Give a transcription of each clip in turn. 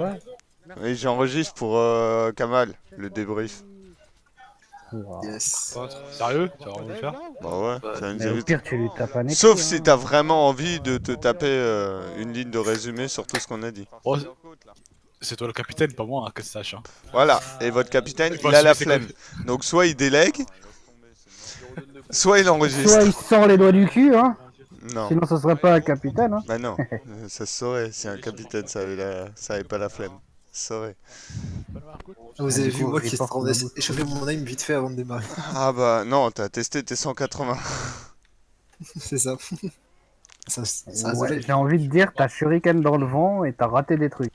Ouais. Oui, j'enregistre pour Kamal, le débrief. Ouah. Yes. Quoi, sérieux? Ça va le faire? Bah ouais, Ouais. ça nous Mais au évite. pire, tu lui tapes un Sauf écrit, si hein. t'as vraiment envie de te taper une ligne de résumé sur tout ce qu'on a dit. Oh, c'est toi le capitaine, pas moi, hein, que ça sache. Hein. Voilà, et votre capitaine, Je vais il a assumer la ses flemme. conneries. Donc soit il délègue, soit il Soit il enregistre. sort les doigts du cul, hein. Non, Sinon, ce serait pas un capitaine, hein. bah non, ça se saurait si un capitaine ça avait pas la flemme. Ça se saurait. Vous Et avez du vu coup, moi qui report attendais Mabout. échauffer mon aim vite fait avant de démarrer. Ah bah non, t'as testé tes 180. C'est ça. Ça a Ouais, zappé. j'ai envie de dire, t'as shuriken dans le vent et t'as raté des trucs.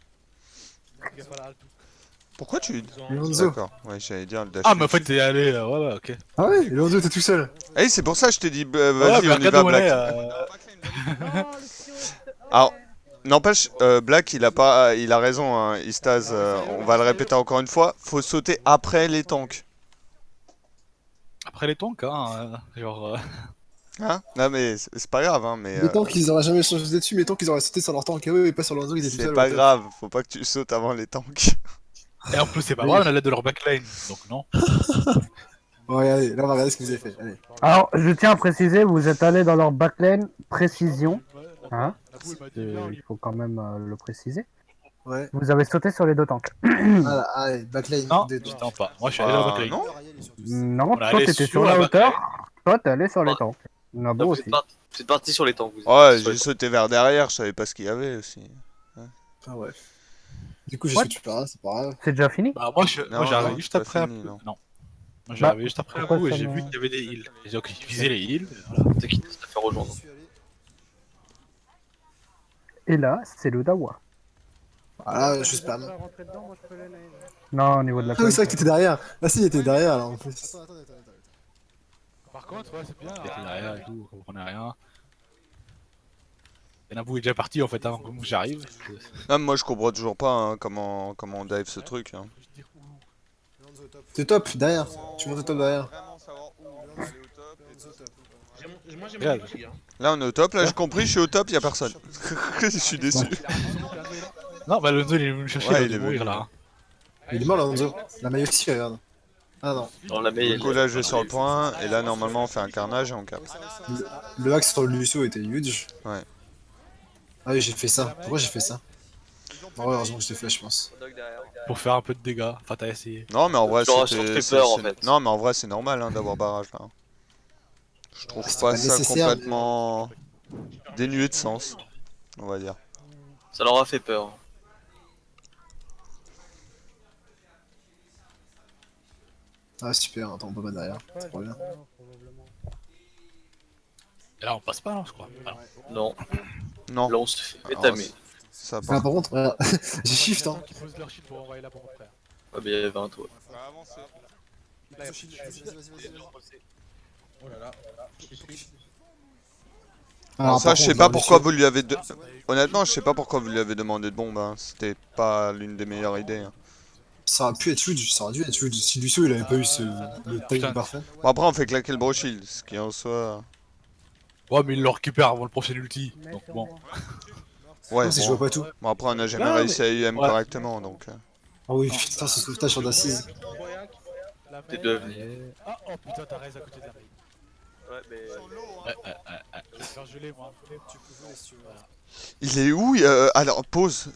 Pourquoi tu... Lonzo. D'accord, ouais, j'allais dire le dash. Ah, mais en fait, t'es allé. Ouais, ok. Ah ouais, Lonzo t'es tout seul. Eh, c'est pour ça que je t'ai dit, Ouais, vas-y, mais on y regarde va, où on est. Black. Alors, n'empêche, Black, il a raison, hein, Istaz, on va le répéter encore une fois, faut sauter après les tanks. Après les tonks, hein. Genre. Hein? Non mais c'est pas grave, hein, mais Les tanks ils auraient jamais changé dessus, mais tant qu'ils auraient sauté sur leur tank à eux et pas sur Lonzo, ils étaient tout c'est seuls au pas top. grave, faut pas que tu sautes avant les tanks. Et en plus, c'est pas Oui. vrai, on a l'aide de leur backline. Donc, non. Bon, regardez, là on va regarder ce que vous avez fait. Allez. Alors, je tiens à préciser, vous êtes allé dans leur backline précision, hein. Il faut quand même le préciser. Ouais. Vous avez sauté sur les deux tanks. Voilà, allez, backline. Non, Des- putain, pas. Moi, je suis allé dans la backline. Non? Non, On est toi allé t'étais sur sur la la hauteur, backline. toi t'es allé sur les Ouais. tanks. Nabo Non, vous aussi. êtes parti sur les tanks. Vous êtes Ouais, partis sur j'ai les tanks. sauté vers derrière, je savais pas ce qu'il y avait aussi. Ah ouais. Du coup, j'ai What? su que tu pars, c'est pas grave. C'est déjà fini? Bah, Non, j'ai non, arrivé c'est juste pas après fini, non. Non. Moi, j'ai Bah, arrivé juste après pourquoi vous et ça j'ai me- vu qu'il y avait des heals. Et donc, j'ai visé les heals. Voilà. C'est qui t'a fait rejoindre? Et là, c'est le Dawa. Voilà, je spam. Non, au niveau de la Ah oui, c'est vrai com. que t'étais derrière. Ah si, il était derrière là en plus. Par contre, ouais, c'est bien. Il était derrière et tout, on comprenait rien. Et Naboo est déjà parti en fait avant que j'arrive. Non, mais moi je comprends toujours pas hein, comment on dive ce truc. Hein. T'es top, derrière. Tu montes au top derrière. Regarde. Là on est au top, là j'ai compris, je suis au top, y a personne. Je suis déçu. Non, bah Lonzo il est venu me chercher, Ouais, il il va est mourir venu. là. Hein. Il est mort là, Lonzo. La maille aussi, regarde. Ah non. Dans la Du mail. coup là je vais sur le point, et là normalement on fait un carnage et on capte. Le hack sur le Lucio était huge. Ouais. Ah oui, j'ai fait ça. Pourquoi j'ai fait ça? Bon, ouais, heureusement que je l'ai fait, je pense. Pour faire un peu de dégâts. Enfin, t'as essayé. Non mais en vrai Tu leur as c'était... surtout fait peur, en fait. Non mais en vrai c'est normal hein, d'avoir barrage là. Je trouve C'était pas pas ça nécessaire, complètement dénué de sens, on va dire. Ça leur a fait peur. Ah super, attends, on peut pas derrière. C'est pas bien. Et là, on passe pas, là, je crois. Alors, Non. Non. Là, on se fait Alors, pétamer. ça Ah, part. par contre, regarde, j'ai shift hein. qui posent leur shit pour envoyer la bombe après. Ouais, mais il y avait un toit. Alors ça par je sais contre, pas là, pourquoi Lucio- vous lui avez... Honnêtement je sais pas pourquoi vous lui avez demandé de bombe, hein. C'était pas l'une des meilleures idées. Hein. Ça aurait pu être huge, ça aurait dû être huge. Si Lucio il avait pas eu le Putain. time parfait. Bon après on fait claquer le brochure, ce qui en soit... Ouais, mais il le récupère avant le prochain ulti. Donc bon. Ouais, Non, si je bon. vois pas tout. Bon après on a jamais Non, réussi à UM ouais. correctement donc... Ah oui, putain, ce sauvetage sur d'assise. T'es devenu. Ah, oh putain, t'as raison à côté de la main. Ouais, mais. Je vais faire geler, moi. Il est où alors pause,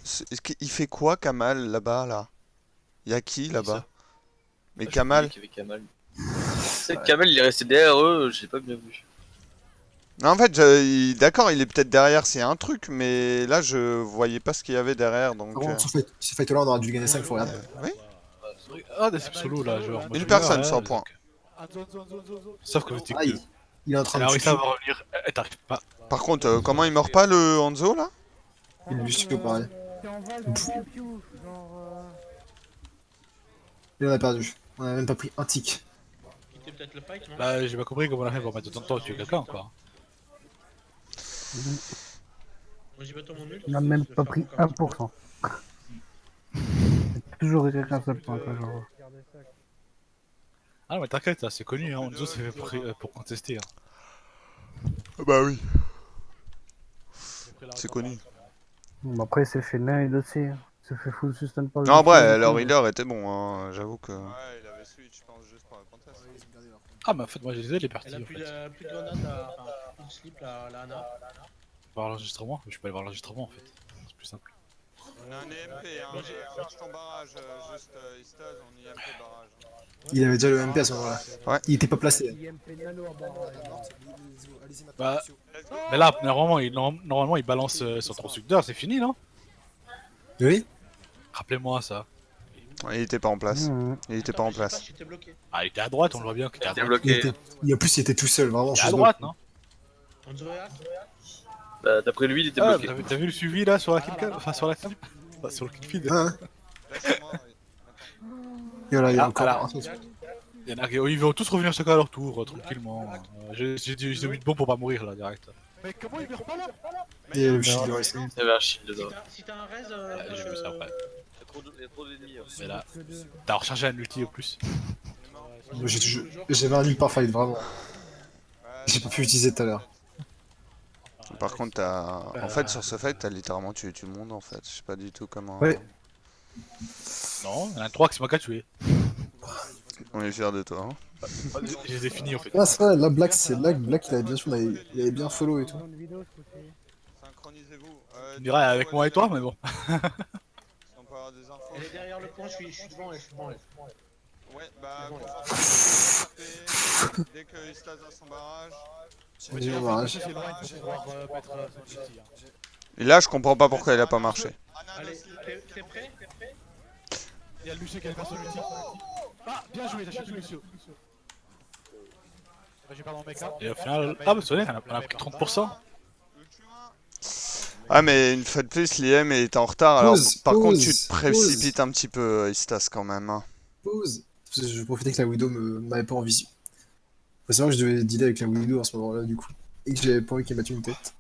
il fait quoi Kamal là-bas là? Y'a qui là-bas? Mais Kamal? C'est que Kamel il est resté derrière eux, j'ai pas bien vu. Non, en fait, d'accord, il est peut-être derrière s'il y a un truc, mais là je voyais pas ce qu'il y avait derrière donc. Par contre, ce fight là, on aurait dû gagner 5 fois, regarde. Oui, Ah, des solo là, genre. une personne sans point. Sauf que t'es Ah, il est en train Elle de a réussi à tuer. revenir. T'arrives pas. Par contre, comment il meurt pas le Hanzo là? Il est Lucio pareil. Et on a perdu. On a même pas pris un tic. Bah, j'ai pas compris comment on a fait pour mettre autant de temps à tuer quelqu'un quoi. On n'a même pas pris 1%. C'est toujours été qu'un seul point, quoi, genre. Ah, mais t'inquiète, c'est connu, hein. Onzo c'est fait pour contester. Hein. Bah oui. C'est connu. Bon, après, c'est fait nail aussi. se fait full sustain par le Non, en vrai, Lucio, leur du coup. healer était bon, hein, j'avoue que... Ouais, il avait switch, je pense, juste pour la contest. Ah, mais en fait, moi, je les ai, les Elle parties. a En plus fait. de grenades, enfin, plus de slip, la Ana. Voir l'enregistrement, je peux aller voir l'enregistrement en fait. C'est plus simple. On a un EMP, hein, cherche ton barrage, juste Istaz, on y EMP barrage. Il avait déjà le MP à ce moment-là. Ouais. Il était pas placé. IMP nano à barrage. Bah, mais là, normalement, il balance son constructeur, c'est fini, non? Oui. Rappelez-moi ça. Il était pas en place. Mmh. Il était pas en place. J'étais bloqué. Ah, il était à droite, on le voit bien qu'il était à T'es droite. bloqué. En plus, il était tout seul, vraiment. Il était à juste droite, non? On dirait hack. Bah, d'après lui, il était Ah, bloqué. t'as vu le suivi là sur la killcam? Enfin, sur la cam? Enfin, sur le killfeed. Hein. Laisse-moi, Et voilà, il y a Ah, encore alors. un truc. Il y en a qui ils vont tous revenir chacun à leur tour, tranquillement. J'ai mis de bon pour pas mourir là, direct. Mais comment il meurt pas là? Et le shield de Wrestling. Il y avait un shield dedans. Si t'as un raise, J'ai vu ça après. Il y a trop d'ennemis. hein. Mais là, t'as rechargé un ulti au plus. Moi, j'avais un nul par fight, vraiment. J'ai pas pu utiliser tout à l'heure. Par contre, t'as... En fait, sur ce fight, t'as littéralement tué tout le monde, en fait. Je sais pas du tout comment... Ouais. Non, il y en a 3 qui c'est moi qui a tué. On est fiers de toi, hein. Je les ai finis en fait. Ah, c'est vrai, là, Black, c'est Black. Black, il avait bien joué, il avait bien follow et tout. Synchronisez-vous. Tu me dirais avec moi et toi, mais bon. On peut avoir des infos. elle est derrière le pont, je suis devant elle, je suis devant elle. Ouais, bah, Bon, concentrez-vous. Dès que Istaz a son barrage... J'ai mon barrage. C'est loin pour pouvoir mettre son petit. Et là, je comprends pas pourquoi il a pas marché. Allez, t'es prêt? Il y a le Lucio qui a perdu son ulti. Ah, bien joué, t'as chuté Lucio. J'ai perdu mon mec là. Et au final, ah bah c'est vrai, on a pris 30%. Ah, mais une fois de plus, l'IM est en retard, alors Pause, par contre, pause, tu te précipites un petit peu, Istas, quand même. Hein. Pause. Parce que je profitais que la Widow m'avait pas en visu. Faut savoir que je devais dealer avec la Widow à ce moment-là, du coup. Et que j'avais pas envie qu'elle mette une tête.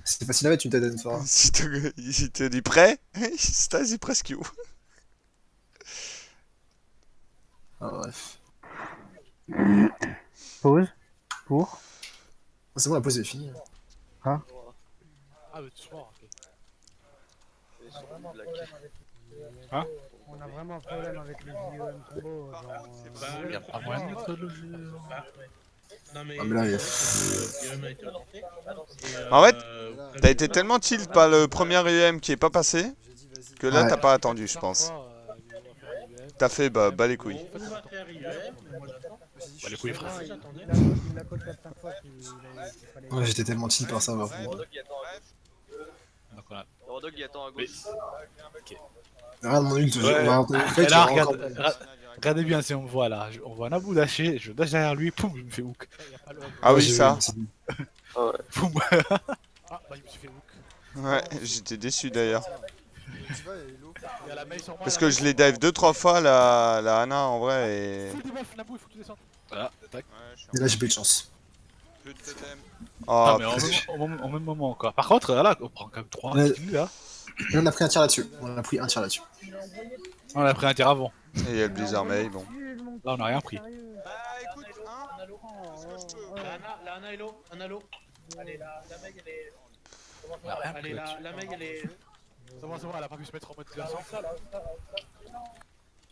C'était facile à mettre une tête d'Enfara. Si te dit prêt, Istas, il est presque où? Ah, bref. Pause. Pour. Ah, c'est bon, la pause est finie. Ah bah tu soir, ok. On a vraiment un problème avec les IEM combo. Y'a pas moyen de mettre le jeu. Non mais. Ah, mais là, il y a... a été tenté. En fait, t'as été tellement tilt par le premier IM qui est pas passé, que là, Ouais. t'as pas attendu, je pense. T'as fait, bah les couilles. On va faire IEM, moi j'attends. Bah les couilles frère. J'attendais. Il l'a call 4-5 fois qu'il fallait. Ouais, j'étais tellement chill par ça, bah, pour moi. Rodog, il attend à gauche. Donc voilà. Rodog, il attend à gauche. Regarde mon ult, Ouais. on va rentrer. En fait, Et là, il y aura encore- regardez bien si on me voit là. On voit Naboo dasher, je dash derrière lui, poum, il me fait hook. Ah oui, j'ai- ça. Poum. Ah, bah il me suis fait hook. Ouais, j'étais déçu d'ailleurs. Il y a la mail sur moi. Parce que je l'ai dive 2-3 fois, la Ana, en vrai, et... Full debuff, Naboo, il faut que tu descendes. Voilà, tac. Et là, j'ai pas eu de chance. Oh, Ah, mais en même moment encore. Par contre, là, on prend quand même 3 Ouais. kills là. Et on a pris un tir là-dessus. On a pris un tir là-dessus. On a pris un tir avant. et il y a le Blizzard May, bon. Là, on a rien pris. Bah écoute, La Ana est low, un halo. Allez, la Meg elle est. On a rien Allez, pris là-dessus. la Meg elle est. C'est bon, elle a pas pu se mettre en mode version.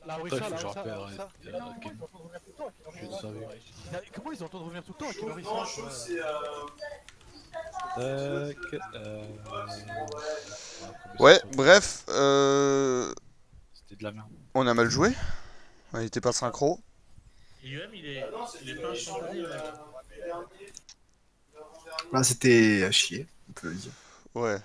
La Attends, il Orisa, faut la que je Orisa, rappelle. la Orisa. Je le savais. Comment ils entendent revenir tout le temps avec Orisa? Tac. Ouais, bref, C'était de la merde. on a mal joué. On était pas synchro. IEM il est pas instantané le mec. Là, c'était à chier, on peut le dire. Ouais.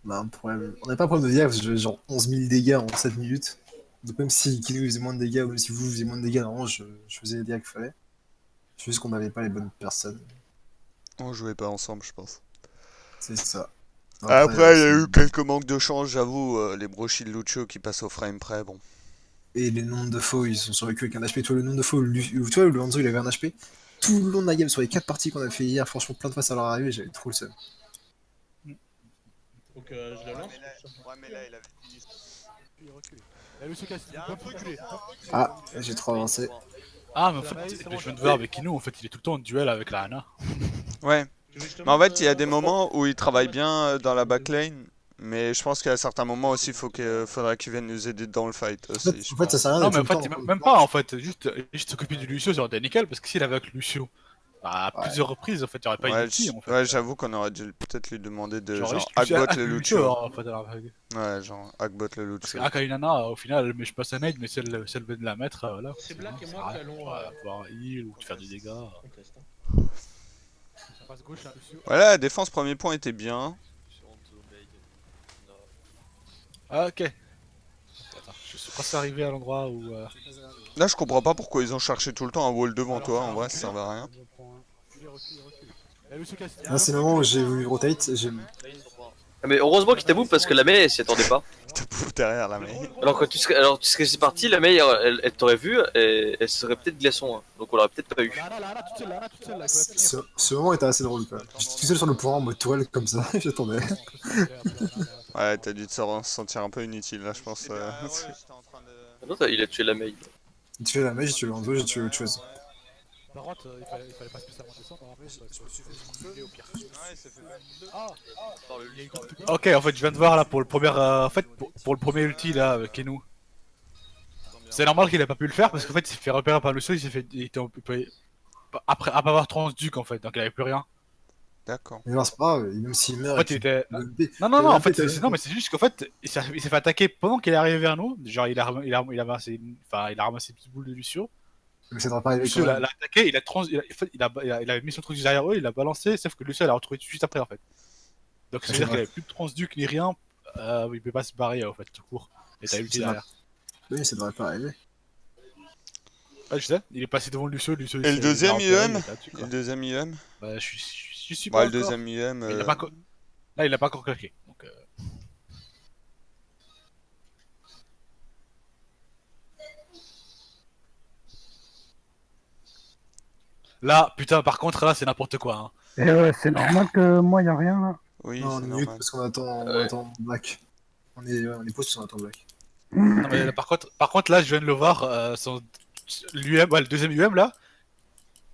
Bah, on n'a pas de problème de dégâts parce que j'avais genre 11 000 dégâts en 7 minutes. Donc même si Kino faisait moins de dégâts ou même si vous faisiez moins de dégâts, normalement je faisais les dégâts qu'il fallait. C'est juste qu'on n'avait pas les bonnes personnes. On jouait pas ensemble, je pense. C'est ça. Après, il y a c'est- eu quelques manques de chance, j'avoue. Les brochis de Lucio qui passent au frame près, bon. Et les nombres de faux, ils sont survécus avec un HP. Toi, le nombre de faux, tu vois, le Hanzo il avait un HP. Tout le long de la game, sur les 4 parties qu'on a fait hier, franchement, plein de fois ça leur arrivait, j'avais trop le seum. Faut que je le lance. Ouais, mais là, il avait fini. Il recule. Il y a Lucio qui a reculé. Ah, j'ai trop avancé. Ah, mais en fait, je viens de voir avec Kino, en fait, il est tout le temps en duel avec la Ana. Ouais. Tu veux que je te Mais en montre, fait, il y a des moments où il travaille bien dans la backline Mais je pense qu'à certains moments aussi, faudra qu'ils viennent nous aider dans le fight aussi. je En fait, ça sert à rien Non, d'être mais en tout le fait, temps même pas en fait. Juste s'occuper du Lucio, ça aurait été nickel parce que s'il avait avec Lucio à Ouais. plusieurs reprises, en fait, il n'y aurait pas eu Ouais, d'ulti en fait. ouais, j'avoue qu'on aurait dû peut-être lui demander de genre juste hackbot le Lucio, Lucio. en fait. Alors, Ouais, genre hackbot le parce Lucio. qu'Aka Inanna, au final, elle met je passe un aide, mais si elle veut de la mettre, là. C'est Black et moi qui allons pouvoir heal ou te faire des dégâts. on teste, hein. Ça passe gauche, là, Lucio. Voilà, la défense premier point était bien. Ah, ok. Attends, je suis presque arrivé à l'endroit où. Là, je comprends pas pourquoi ils ont cherché tout le temps un wall devant toi. En vrai, ça servait à rien. Là, c'est le moment où j'ai voulu rotate. Ah, mais heureusement qu'il t'a bouffe parce que la Mei elle s'y attendait pas. T'as pouf derrière la main. Alors tu serais parti, la Mei elle t'aurait vu et elle serait peut-être glaçon. Hein. Donc on l'aurait peut-être pas eu. Là, toute seule, là, toute seule. Là, Ce moment était assez drôle, quoi. J'étais tout seul sur le point en mode toile comme ça, j'attendais. Ouais, t'as dû te sentir un peu inutile là, je pense. Bah ouais, j'étais en train de... Non, il a tué la Mei. J'ai tué la mage, j'ai tué le Hanzo, j'ai tué autre chose. Par contre, il fallait pas spécialement descendre. Ouais, ça fait Ok, en fait, je viens de voir là pour le premier, pour le premier ulti là, avec Kenou. C'est normal qu'il a pas pu le faire parce qu'en fait, il s'est fait repérer par le sol, il était après avoir transduc en fait, donc il avait plus rien. D'accord. Mais non, c'est pas grave, même s'il meurt. En fait, il était. le- Non, en fait, t'as- non, mais c'est juste qu'en fait, il s'est fait attaquer pendant qu'il est arrivé vers nous. Genre, il a ramassé une petite boule de Lucio. Mais ça devrait pas arriver Lucio quand l'a même. attaqué, il a mis son truc derrière eux, il l'a balancé, sauf que Lucio l'a retrouvé tout de suite après en fait. Donc ça veut C'est dire vrai. qu'il avait plus de transduc ni rien, il peut pas se barrer en fait, tout court. Et t'as ulti C'est derrière. Oui, ça devrait pas arriver. Ouais, je sais, il est passé devant Lucio, Lucio. Et le deuxième IEM il était là-dessus, Et quoi. le deuxième IEM Bah, je suis Bah, pas le encore. deuxième IEM. Mais il a pas Là, il a pas encore claqué. Donc, Là, putain, par contre, là, c'est n'importe quoi. Hein. Et ouais, c'est normal que moi, y a rien là. Oui, Non, on c'est est mute normal. parce qu'on attend, on attend Black. On est pause parce qu'on attend Black. Non, mais là, par contre, là, je viens de le voir, l'UM, ouais, le deuxième UM là,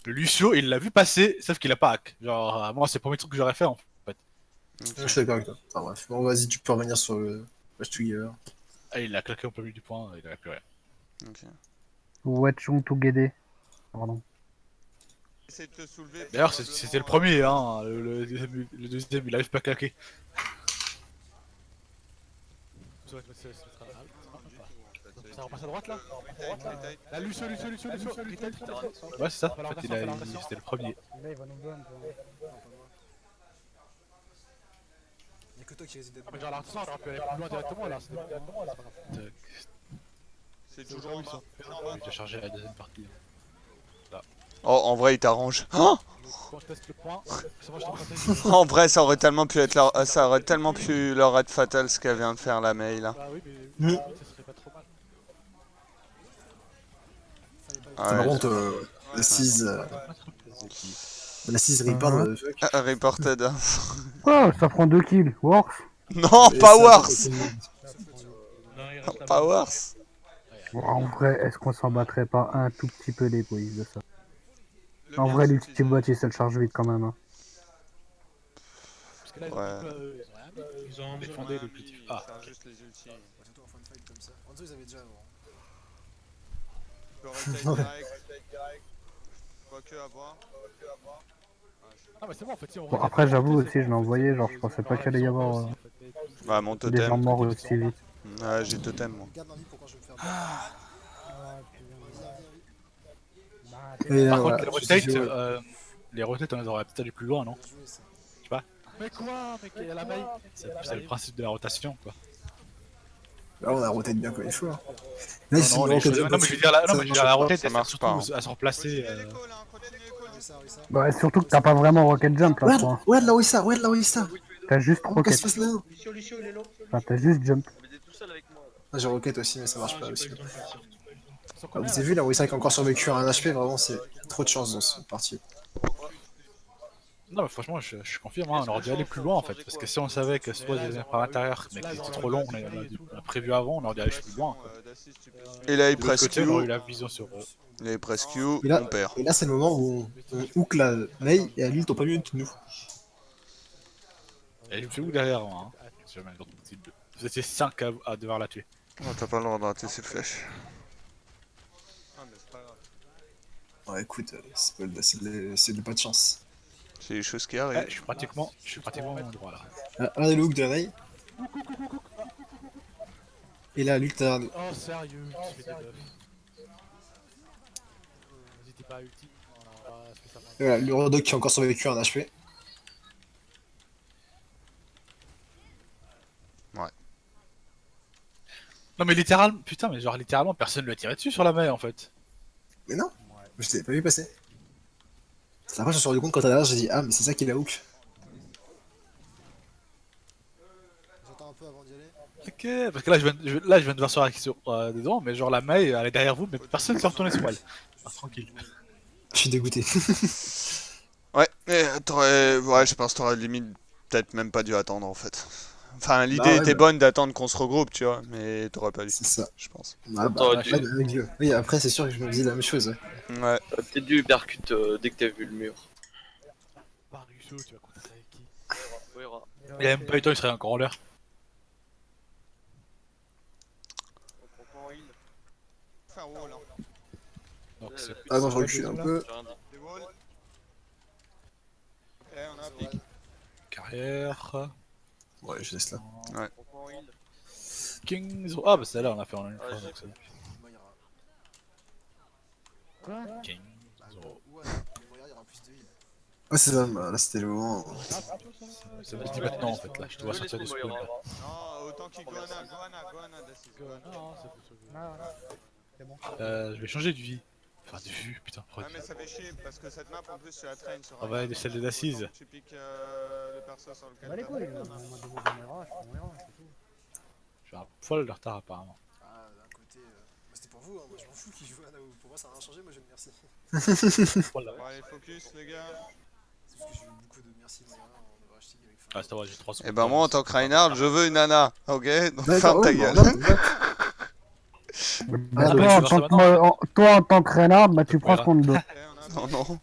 le Lucio, il l'a vu passer, sauf qu'il a pas hack. Genre, moi, c'est le premier truc que j'aurais fait en fait. Je suis d'accord avec toi. Enfin bref, bon, vas-y, tu peux revenir sur le match together. Ah, il a claqué au premier du point, il avait plus rien. Ok. Watchung Together. Pardon. Essaye de te soulever. D'ailleurs, c'était le premier, hein, le deuxième, il arrive pas à claquer. Ça repasse à droite là. Là, Lucio. Ouais, c'est ça, en fait, c'était le premier. Y'a que toi qui réside Ah, mais genre, là, attention, on aurait pu aller plus loin directement là. C'est toujours en bas. Il a chargé la deuxième partie. Oh, en vrai, il t'arrange. Oh Quand je teste le point, c'est moi je t'en protège. En vrai, ça aurait tellement pu être ça aurait tellement pu leur être fatal ce qu'elle vient de faire la mail là. Bah oui, mais ça serait pas trop mal. Ah Par ouais. contre, la 6. La 6 repart de fuck. Reported. Oh, ça prend 2 kills. Worse. Non, Et pas ça, worse. Non, il reste la Pas balle. worse. En vrai, est-ce qu'on s'en battrait pas un tout petit peu les couilles de ça? Le En mien, vrai, c'est l'ulti qu'ils ont- bot, il se le charge vite quand même. Hein. Parce que là, Ouais. Ils ont défendez besoin l'objectif. Ah, Faire juste les ultis. Surtout en fun fight comme ça. Hanzo, ils avaient déjà avant. Tu peux rotate direct. Quoique à voir. ah, mais c'est bon en fait. Si on Bon, après, j'avoue aussi, je l'ai envoyé, genre, je pensais pas qu'il allait y avoir Bah, mon des gens totem. morts aussi vite. Ouais, j'ai totem moi. Regarde dans pour quand je vais me faire. Par contre, les rotates, on les aurait peut-être allé plus loin, non? Mais quoi? Mais il y a la maille. C'est le principe de la rotation, quoi. Là, on a rotate bien comme il faut. Là, ils Non, sont non, mais je veux dire, la rotate, ça elle marche sert pas, surtout à se replacer. Continue les calls, hein. Continue les calls. Bah, surtout que t'as pas vraiment rocket jump là, quoi. Ouais, là où il ça, ouais, là où il ça. T'as juste Qu'est-ce rocket. qui se passe là? Lucio, il est low. Enfin, t'as juste jump. Mais t'es tout seul avec moi. Ah, j'ai rocket aussi, mais ça marche pas J'ai aussi. pas eu le temps de faire ça. Ah, vous avez vu là où il a encore survécu à un HP, vraiment, c'est trop de chance dans cette partie. Non, mais franchement, je confirme, hein, on aurait dû aller plus loin en fait. Parce que si on savait que soit des par l'intérieur, mais que c'était trop long, on a prévu avant, on aurait dû aller plus loin. Quoi. D'assist, tu peux Et là, il De l'autre côté, on aurait eu presque. la vision sur eux. Il est presque. Et là, On perd. et là c'est le moment où on hook la Mei et à l'île, t'ont pas mieux que nous. Elle me fait où derrière moi hein. si jamais dans ton cible. Vous étiez 5 à devoir la tuer. Oh, t'as pas le droit de rater ces flèches. Ah, mais c'est pas grave. Ouais, écoute, c'est de pas de chance. C'est des choses qui Ouais, arrivent. je suis pratiquement au bon endroit là. Regardez le hook de la veille. Et là, Luc, t'as. Oh sérieux, tu fais des buffs. N'hésitez pas à ulti. Voilà, spécialement. Voilà, le Rodok qui a encore survécu à un HP. Non mais littéralement, putain mais genre littéralement personne lui a tiré dessus sur la main en fait. Mais non, je t'avais pas vu passer. C'est après, je me suis rendu compte quand t'as derrière, j'ai dit, ah, mais c'est ça qui est la hook. J'attends un peu avant d'y aller. Ok, parce que là je viens de voir sur dedans, mais genre la main elle est derrière vous, mais personne s'est retourné sur elle. Ah, tranquille. Je suis dégoûté. Ouais, mais t'aurais... Ouais, je pense que t'aurais limite peut-être même pas dû attendre en fait. Enfin, l'idée ouais, était bah. bonne d'attendre qu'on se regroupe, tu vois, mais t'aurais pas dû, C'est ça. je pense. Ah, T'aurais bah, dû- avec Dieu. Oui, après, c'est sûr que je me dis la même chose. Ouais. Ouais. T'as peut-être dû hypercute dès que t'as vu le mur. Par Russo, tu vas compter ça avec qui? On verra. Il a même pas eu le temps, il serait encore en l'air. On prend en heal. Faire wall, hein. Donc c'est Ah non, je recule un peu. J'ai rien dit. Des walls. Ok, on a un pic. carrière. Ouais, je laisse là. On prend en heal. Kings. Ah bah celle-là on a fait en une fois. Ah, Donc c'est Kings. Ah, c'est ça, bah, là, c'était le moment. C'est ce que je dis maintenant en fait là, je te vois Je sortir laisse du mon spawn. Moira. Non, autant qu'il Goana, Dacis, Je vais changer de vie. Enfin de vue, putain. Ah, mais ça fait chier parce que cette map en plus tu la traînes sur On va aller celle des assises. Tu piques le perso sur lequel Bah les t'as- couilles, moi je prends mon erreur, c'est tout. Je suis un poil de retard apparemment. Ah, d'un côté, c'était pour vous, hein. Moi je m'en fous qui joue à Nao. Pour moi, ça n'a rien changé, moi je merci. Poil là. Bon, allez, focus les gars. C'est parce que j'ai eu beaucoup de merci Moira en overhasting avec Ah c'est vrai, j'ai 3 secondes. Et ben moi en tant que Reinhardt, je veux une nana, ok? Donc D'accord, ferme ta ouais, gueule. bon, Bah, mais toi, je vais toi, en tant que Reinhardt, bah tu prends ce qu'on te donne. Ok, on a un Non, non.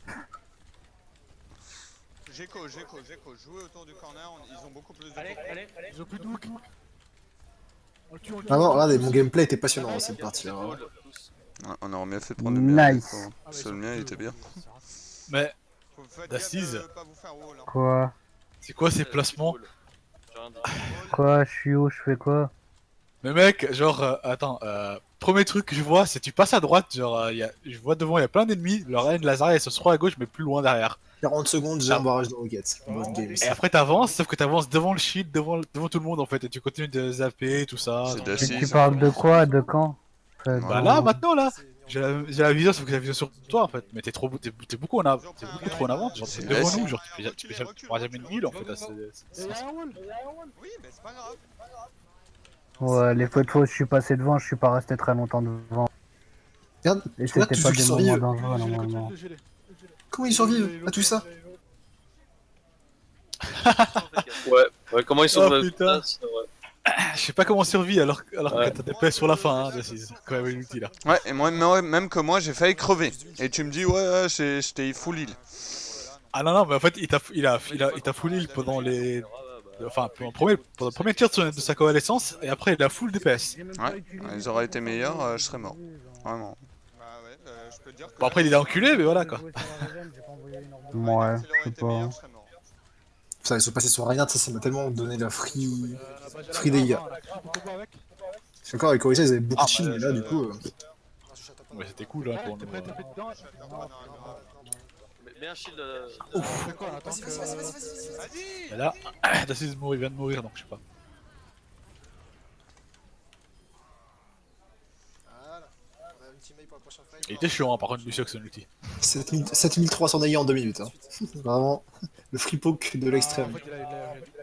Géco, jouez autour du corner, ils ont beaucoup plus de Allez, allez, allez. Ils ont plus de hook. Ah non, regardez, mon gameplay était passionnant cette partie. Hein. Wall, tous. Ouais, on aurait mieux fait de prendre le mien. Nice. Parce que le mien il était bien. Mais Faut faites D'assises. gaffe de pas vous faire wall. Hein. Quoi? c'est quoi ces placements? J'ai rien dit. Quoi? Je suis où? Je fais quoi? Mais mec, genre, attends, premier truc que je vois, c'est tu passes à droite, genre, je vois devant, il y a plein d'ennemis, leur haine laser, elle se trouve à gauche, mais plus loin derrière. 40 secondes, j'ai un barrage de roquettes. Bonne game. Et après t'avances, sauf que t'avances devant le shield, devant tout le monde en fait, et tu continues de zapper, tout ça. C'est Donc, de la Tu six. parles de quoi? De quand? Bah là, maintenant là, j'ai la vision, sauf que j'ai la vision sur toi en fait, mais t'es beaucoup en avant, t'es beaucoup trop en avant, genre t'es devant nous, genre tu pourras jamais une heal en fait. Là, c'est- Oui, mais c'est pas grave. Ouais, les fois de fois où je suis passé devant, je suis pas resté très longtemps devant. Regarde, Et tu vois c'était tous pas ceux qui des moments survivent. dangereux normalement. Comment ils survivent à tout ça? Ouais, comment ils sont Oh, putain. c'est vrai. Je sais pas comment on survit alors Ouais. que t'as des PS sur la fin, hein, c'est quand même inutile là. Ouais, et moi, même que moi, j'ai failli crever. Et tu me dis, ouais, j'étais full heal. Ah non, non, mais en fait, il t'a full heal pendant les. Enfin, pendant le premier tir de sa coalescence, et après il a full DPS. Ouais, ils auraient été meilleurs, je serais mort. Vraiment. Bah ouais, je peux te dire que. Bon, après il est enculé, mais voilà quoi. Ouais, S'il je aurait sais été pas. meilleur, je serais mort. Ça, ils sont passés sur Reinhardt, ça m'a tellement donné la free dégâts. Je suis d'accord avec Orisa, ils avaient beaucoup de shield, mais là, du coup. Mais c'était cool hein, pour nous. Mets un shield. Mais là, Dassis vient de mourir donc je sais pas. Il était chiant hein, par contre, Lucio, que c'est un outil. 7300 dégâts en 2 minutes. Hein. Vraiment, le free poke de l'extrême. Là,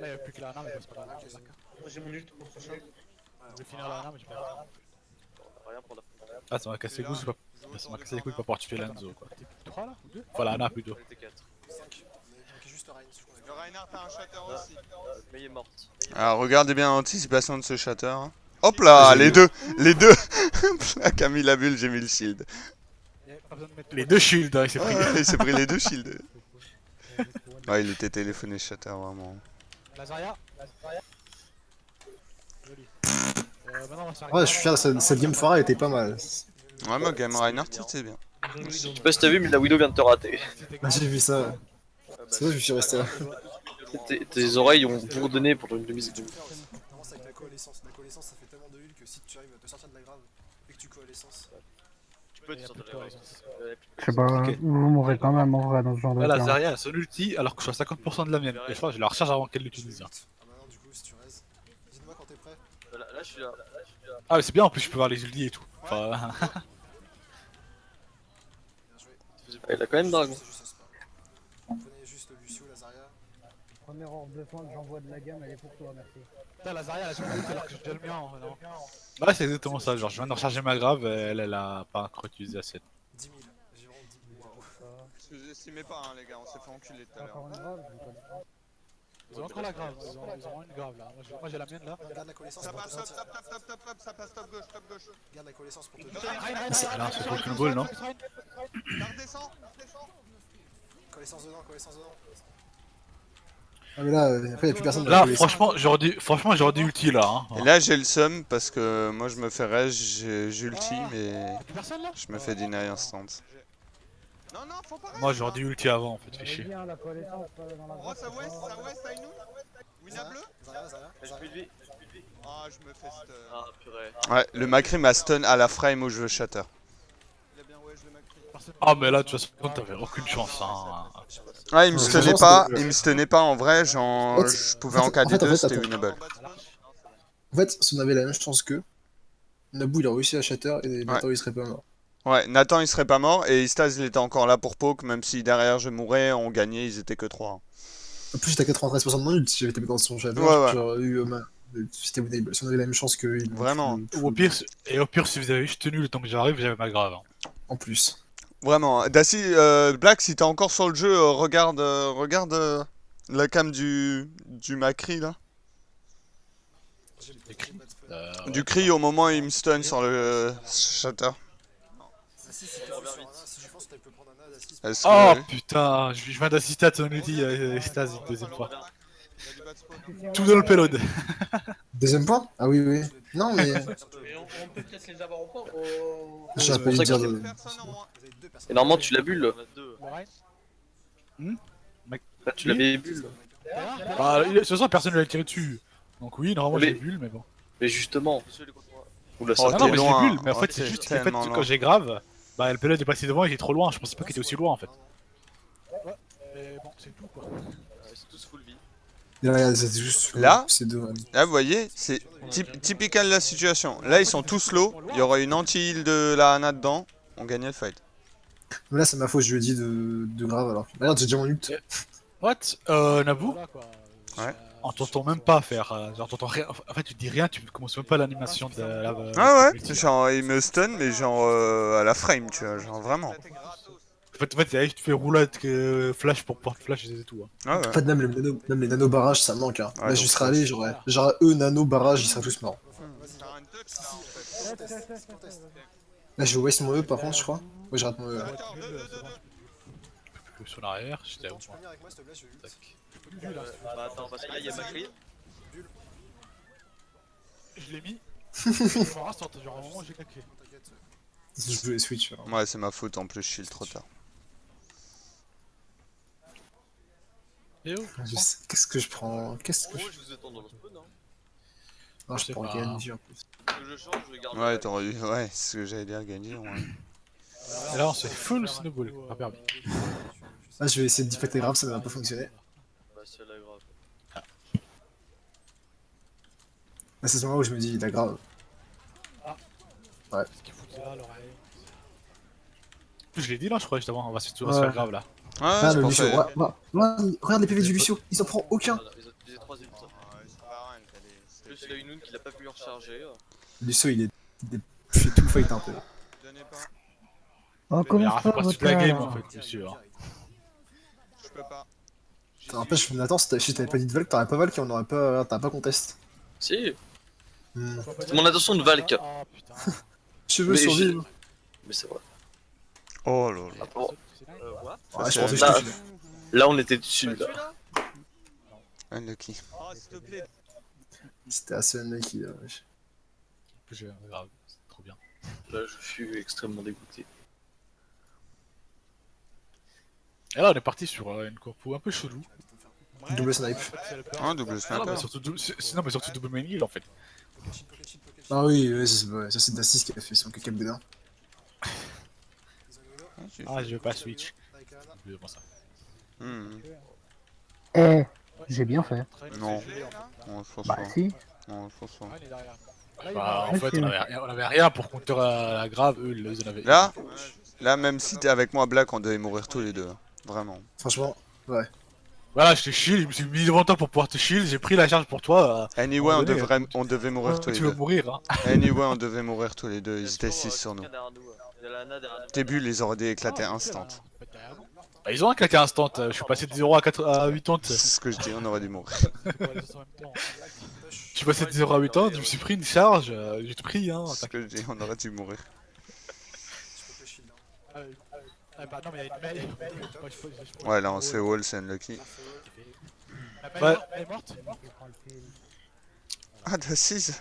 il n'y a plus que la nana, mais c'est pas grave. Moi j'ai mon ult pour prochain. Je vais finir la nana, mais j'ai pas. Rien pour la Ah, ça m'a cassé les couilles, ça m'a cassé les couilles pas pouvoir tuer Lanzo quoi. T'es plus 3 là ou 2? Enfin, la nana plutôt. Elle était 4. Le Reinhardt a un shatter aussi. Mais il est morte. Alors, regardez bien l'anticipation de ce shatter. Hein. Hop là, les deux. Là, Camille la bulle, j'ai mis le shield. Les deux shields, hein, il s'est pris. Il s'est pris les deux shields. Ouais, il était téléphoné shatter, vraiment. Lazaria. Maintenant, on va se faire Ouais, je suis fier, cette game foire était pas mal. Ouais, moi, Game Reinhardt, c'était bien. Je sais pas si t'as vu, mais la Widow vient de te rater. Ah, j'ai vu ça. C'est ça, je suis resté là. Tes oreilles ont bourdonné pendant une demi-seconde. Normalement, c'est avec la coalescence. La coalescence, ça fait tellement de huile que si tu arrives à te sortir de la grave et que tu coalescences. Tu peux te sortir de la coalescence. Je sais pas, vous mourrez quand même en vrai dans ce genre de Là, la cas. Zarya, elle a son ulti alors que je suis à 50% de la mienne. Et je crois que je la recharge avant qu'elle l'utilise. Hein. Ah, maintenant, du coup, si tu restes. Dites-moi quand t'es prêt. Là, je suis là. Ah, mais c'est bien en plus, je peux voir les ultis et tout. Enfin, Bien joué. Il a quand même dragon. C'est juste ce sport. Prenez juste le Lucio, la Zarya. Première ordre de fin que j'envoie de la gamme, elle est pour toi, merci. putain, la Zarya, elle a son ulti alors que j'ai déjà le mien. Non. Ouais, c'est exactement ça. Genre, je viens de recharger ma grave, elle a pas encore utilisé assez. 10 000. J'ai vraiment 10 000. Waouh. Sous-estimez pas, hein, les gars, on s'est fait enculer tout à l'heure. Encore une grave, je connais pas. Ils ont encore la grave, ils ont une grave là. Moi j'ai la mienne là. Garde la coalescence Ça pour te passe, top, sortir. top, top, top, top, top, ça passe, top gauche. Garde la coalescence pour te Là, c'est Pokémon Ball, non? Ça redescend. Coalescence dedans, coalescence dedans. Ah, mais là, après, y'a plus personne dans la Là, coalescence. franchement, j'aurais dit ulti là. Hein. Et là, j'ai le seum parce que moi, je me fais rage, j'ulti, mais Plus personne là? je me fais deny instant. Non, non, faut pas. Moi j'aurais dit ulti avant en fait, fais Elle est chier. bien la coalescence dans la Oh, ça west, ça inou. Wina bleu. Zarya, Zarya, J'ai Zarya. plus de vie. Ah, je me fais stun. Ah, purée. Ouais, le Macri m'a stun à la frame où je veux shatter. Il a bien ouais, je le Macri. Ah, mais là, de toute façon, t'avais aucune chance. Hein. Ouais, il me Ouais, stunnait franchement, pas, c'était- il me stunnait pas en vrai, genre, En fait, je pouvais en en cas fait, des deux, c'était attends. winnable. En fait, si on avait la même chance qu'eux, Naboo il a réussi à shatter et Nathan il serait pas mort. Ouais, Nathan il serait pas mort et Istaz il était encore là pour poke, même si derrière je mourais, on gagnait, ils étaient que 3. En plus, j'étais à 93% de mon ult si j'avais tapé dans son shatter, Ouais. j'aurais eu c'était winnable. Si on avait la même chance qu'eux, ils Vraiment. Ou au pire, si vous avez juste tenu le temps que j'arrive, j'avais ma grave. Hein. En plus. Vraiment. Daci, Black, si t'es encore sur le jeu, regarde la cam du Macri là. Du cri au moment où il me stun sur le shatter. Si je pense que tu peux prendre un Ad, Est-ce Oh que... putain, je viens d'assister à ton ulti Stasi, deuxième fois. Tout dans le payload. Deuxième point? Ah oui, oui. Non, mais. Et on peut peut-être les avoir au point. J'aurais pas dû pour ça dire. que- Personne en moins. Et normalement, tu l'as bulle. Là, tu l'avais bulle. Bah, de toute façon, personne ne l'a tiré dessus. Donc oui, normalement Mais- j'ai bulle, mais bon. Mais justement. Oula, Oh, ça Ah non, t'es mais loin. j'ai bulle, mais en Oh, fait, c'est t'es juste qu'en fait, tellement quand loin. j'ai grave, bah le payload est passé devant, il était trop loin, je pensais pas qu'il était aussi loin en fait. Ouais, mais bon, c'est tout quoi. C'est tous full vie. Regarde, c'est juste. Là C'est deux. Là, vous voyez, c'est typical de la situation. Là, ils sont tous low, il y aurait une anti-heal de la Hana dedans, on gagnait le fight. Mais là, c'est ma faute, je lui ai dit de grave alors. Regarde, j'ai déjà mon ult. What Naboo Ouais. On t'entend même pas faire. Genre, t'entends rien. En fait, tu dis rien, tu commences même pas l'animation de la. Ah multi, ouais, là. genre il me stun, mais genre à la frame, tu vois, genre vraiment. En fait, tu fais roulade flash pour pouvoir flash et tout. Hein. Ah ouais. En fait, même les nano barrages, ça me manque. Hein. Ouais, Là, donc j'y serais ça, allé, c'est- j'aurais eux nano barrage, ils seraient tous morts. Là, je vais waste mon E par contre, je crois. Ouais, je rate mon E. Plus sur l'arrière, j'étais à où moi venir avec moi, s'il te plaît, je vais Tac. Bah attends, parce que là, il y a Macri. Je l'ai mis. Je me reste, genre, à un moment, j'ai claqué. Je voulais switch. Alors. Ouais, c'est ma faute en plus, je shield trop tard. Et oh Qu'est-ce que je prends? Qu'est-ce que je. Je vous attends dans le spawn, hein. Non, je sais prends pas. Genji en plus. Que je change, je garde. Ouais, t'aurais dû. Ouais, c'est ce que j'allais dire, gagner. Ouais. Et là, on se fait full snowball, pas permis. Là, je vais essayer de defecter grave, ça n'a pas fonctionné. Bah, c'est la grave. Là, c'est ce moment où je me dis, il a grave. Qu'est-ce qu'il foutait là, l'oreille je l'ai dit là, je crois, justement, on va se faire Ouais. grave là. Ouais, Ah, je le pensais. Lucio, regarde les PV du Lucio, il en prend aucun. Ils ont 3 ults. Plus il a une qu'il a pas pu recharger. Lucio, il fait tout le fight un peu. Oh, Mais comment alors, faut ça, pas votre toute la game là en fait, monsieur. Hein. Je peux pas. N'empêche, Nathan, si t'avais pas dit de Valk, t'aurais pas Valk et on aurait pas. T'as pas contest. Si, Hmm. c'est mon attention de Valk. Oh putain. Je veux Mais survivre. Mais c'est vrai. Oh là là. Ah, bon. Ouais, Ça, je pensais que là- je te Là, on était dessus là. Unlucky. C'était assez unlucky là, wesh. Grave, c'est trop bien. Là, je suis extrêmement dégoûté. Et là, on est parti sur une corpo un peu chelou. Double snipe. Un double Ah non, sniper. mais surtout, non, mais surtout double main heal en fait. Ah oui, ouais, ça c'est Dassis qui a fait son caca boudin. Ah, je veux pas switch. Oubliez moi ça. Eh, j'ai bien fait. Non. Non, je pense Bah pas. si. Non, je pense pas. Bah, en Ouais, fait, c'est- on avait rien pour counter la grave, eux, ils en avaient. Là, même si t'es avec moi, Black, on devait mourir tous les deux. Vraiment. Franchement, ouais. Voilà, je te shield, je me suis mis devant toi pour pouvoir te shield, j'ai pris la charge pour toi. Anyway, on devait- on devait mourir tous les Tu veux deux. mourir, hein. Anyway, on devait mourir tous les deux. Ils étaient 6 sur nous. Derrière nous, il y a Lana derrière nous. Tes bulles, ils auraient dû éclater instant. Bah, ils ont un claqué instant, je suis passé de 0 à 80. C'est ce que je dis, on aurait dû mourir. Je suis passé de 0 à 80, je me suis pris une charge, j'ai tout pris, hein. C'est ce que je dis, on aurait dû mourir. Bah non, mais il y a une mail. Ouais, là, on se fait wall, c'est unlucky. Ouais. Elle est morte. Ah, Dassis.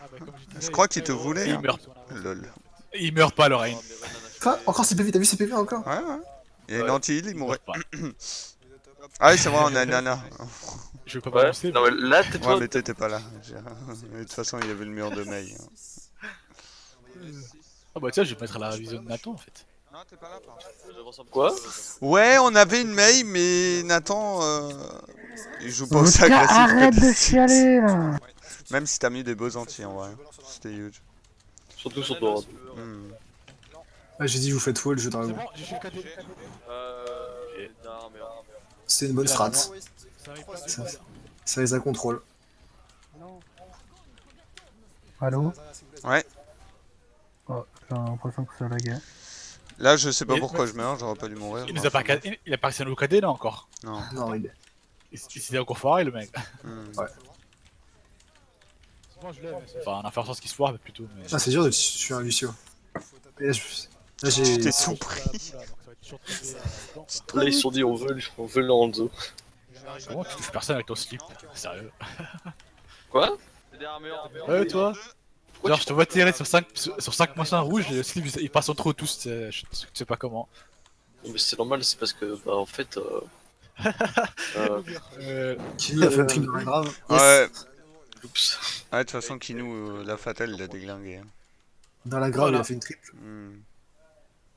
Je crois qu'il te voulait. Il Hein. meurt. Lol. Il meurt pas, Lorraine. Quoi? Encore CPV, t'as vu CPV encore? Ouais, ouais. Il y a une anti-heal, il Il mourrait. meurt pas. Ah oui, c'est vrai, on a une nana. Je veux pas Ouais, balancer, non, mais là, t'es Ouais, toi. mais t'étais pas là. De toute façon, il y avait le mur de Mei. Ah bah tiens, je vais mettre la vision de Nathan en fait. Non, t'es pas là, Quoi? Ouais, on avait une Mei, mais Nathan, il joue pas au Vodka, agressif. arrête que de des- chialer là. Même si t'as mis des beaux anti en vrai. C'était huge. Surtout sur toi. Hmm. Ouais, j'ai dit, vous faites wall, je t'en C'est raison. bon, j'ai fait KD. Non, mais C'était une bonne strat. Ça arrive pas, Ça, ça les a contrôle. Allô? Ouais. Oh, j'ai l'impression que ça laguait. Là, je sais pas Et- pourquoi je meurs, j'aurais pas dû mourir. Il nous a pas KD, il a pas réussi à nous KD là encore. Non. Non, il est. Il s'est encore foiré le mec. Hmm. Enfin, on a fait en sorte qu'il se foire, mais plutôt. Mais... Ah, c'est dur de tuer un Lucio. Et là, là, j'ai. T'es tout pris. là, ils se sont dit, on veut Lorenzo. Comment tu touches personne avec ton slip? Sérieux? Quoi? Ouais, toi? Genre, je te vois tirer sur 5 machins rouges, et le slip il passe entre eux tous, je sais pas comment. Mais c'est normal, c'est parce que, bah, en fait, Kimi a fait un truc de grave. Yes. Ouais. oups. Ah, de toute façon, Kinou, la fatale, il a déglingué. Dans la grave, Voilà. il a fait une triple. Hmm.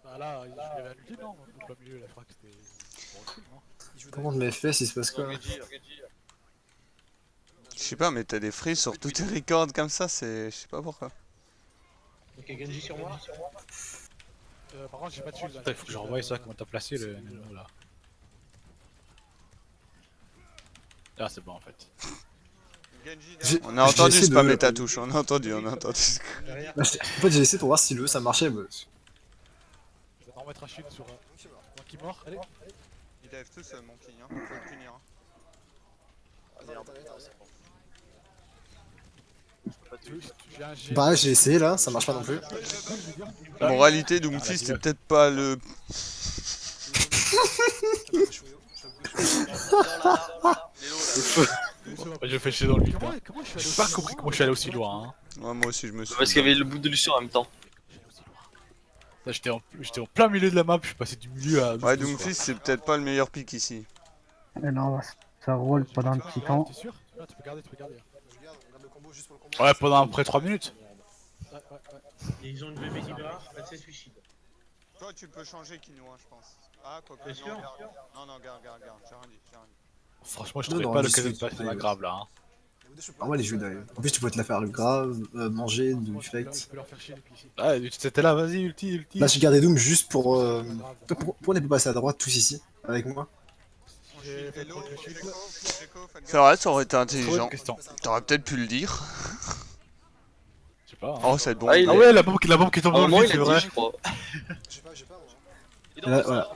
Bah là, il y avait un ulti, non? Au plein milieu, là, je crois que c'était. Comment de mes FPS, il se passe quoi là? Je sais pas, mais t'as des frises sur tous tes records comme ça, c'est. Je sais pas pourquoi. Ok, Genji sur moi. Par contre, j'ai pas de shield. Il faut que je revoie ça, comment t'as placé le Nano là. Ah, c'est bon en fait. On a entendu essayé spammer de- ta touche, on a entendu. Derrière. Bah, en fait, j'ai essayé pour voir si le ça marchait. Bah, Je vais en remettre un shield sur qui mort. Allez. Il lève tous mon king, hein. Faut le punir. J'ai un G. pareil, j'ai essayé là, ça marche pas non plus. Moralité, Doomfist, c'est peut-être pas le. Je fais chier dans le vide. J'ai pas compris comment je suis allé aussi loin. Hein. Ouais, moi aussi, je me suis. Parce qu'il y avait le bout de Lucien en même temps. Là, j'étais en plein milieu de la map, je suis passé du milieu à. Ouais, Doomfist, c'est peut-être pas le meilleur pick ici. Et là, ça roule pendant un petit temps. T'es sûr? Ouais, tu peux garder, Ouais, pendant à peu près 3 minutes. Et ils ont une bébé Libra, elle s'est suicide. Toi, tu peux changer Kinou, je pense. Ah, quoi que. Bien sûr. Non, garde, j'ai rien dit. Franchement, je Non, trouvais non, pas mais l'occasion de c'est- passer la grave là. Hein. Normal, les jeux d'ailleurs. En plus, tu pouvais te la faire le grave, manger, du deflect. Ah, c'était là, vas-y, ulti. Là, j'ai gardé Doom juste pour. Pourquoi on n'est pas passé à droite tous ici avec moi? C'est vrai, ça aurait été Trop intelligent. de questions. T'aurais peut-être pu le dire. Je sais pas. Hein. Oh, c'est bon. Ah, il Ah est- ouais, la bombe qui tombe À un dans le moment, vide, il c'est a vrai. dit, je crois. Et là, voilà.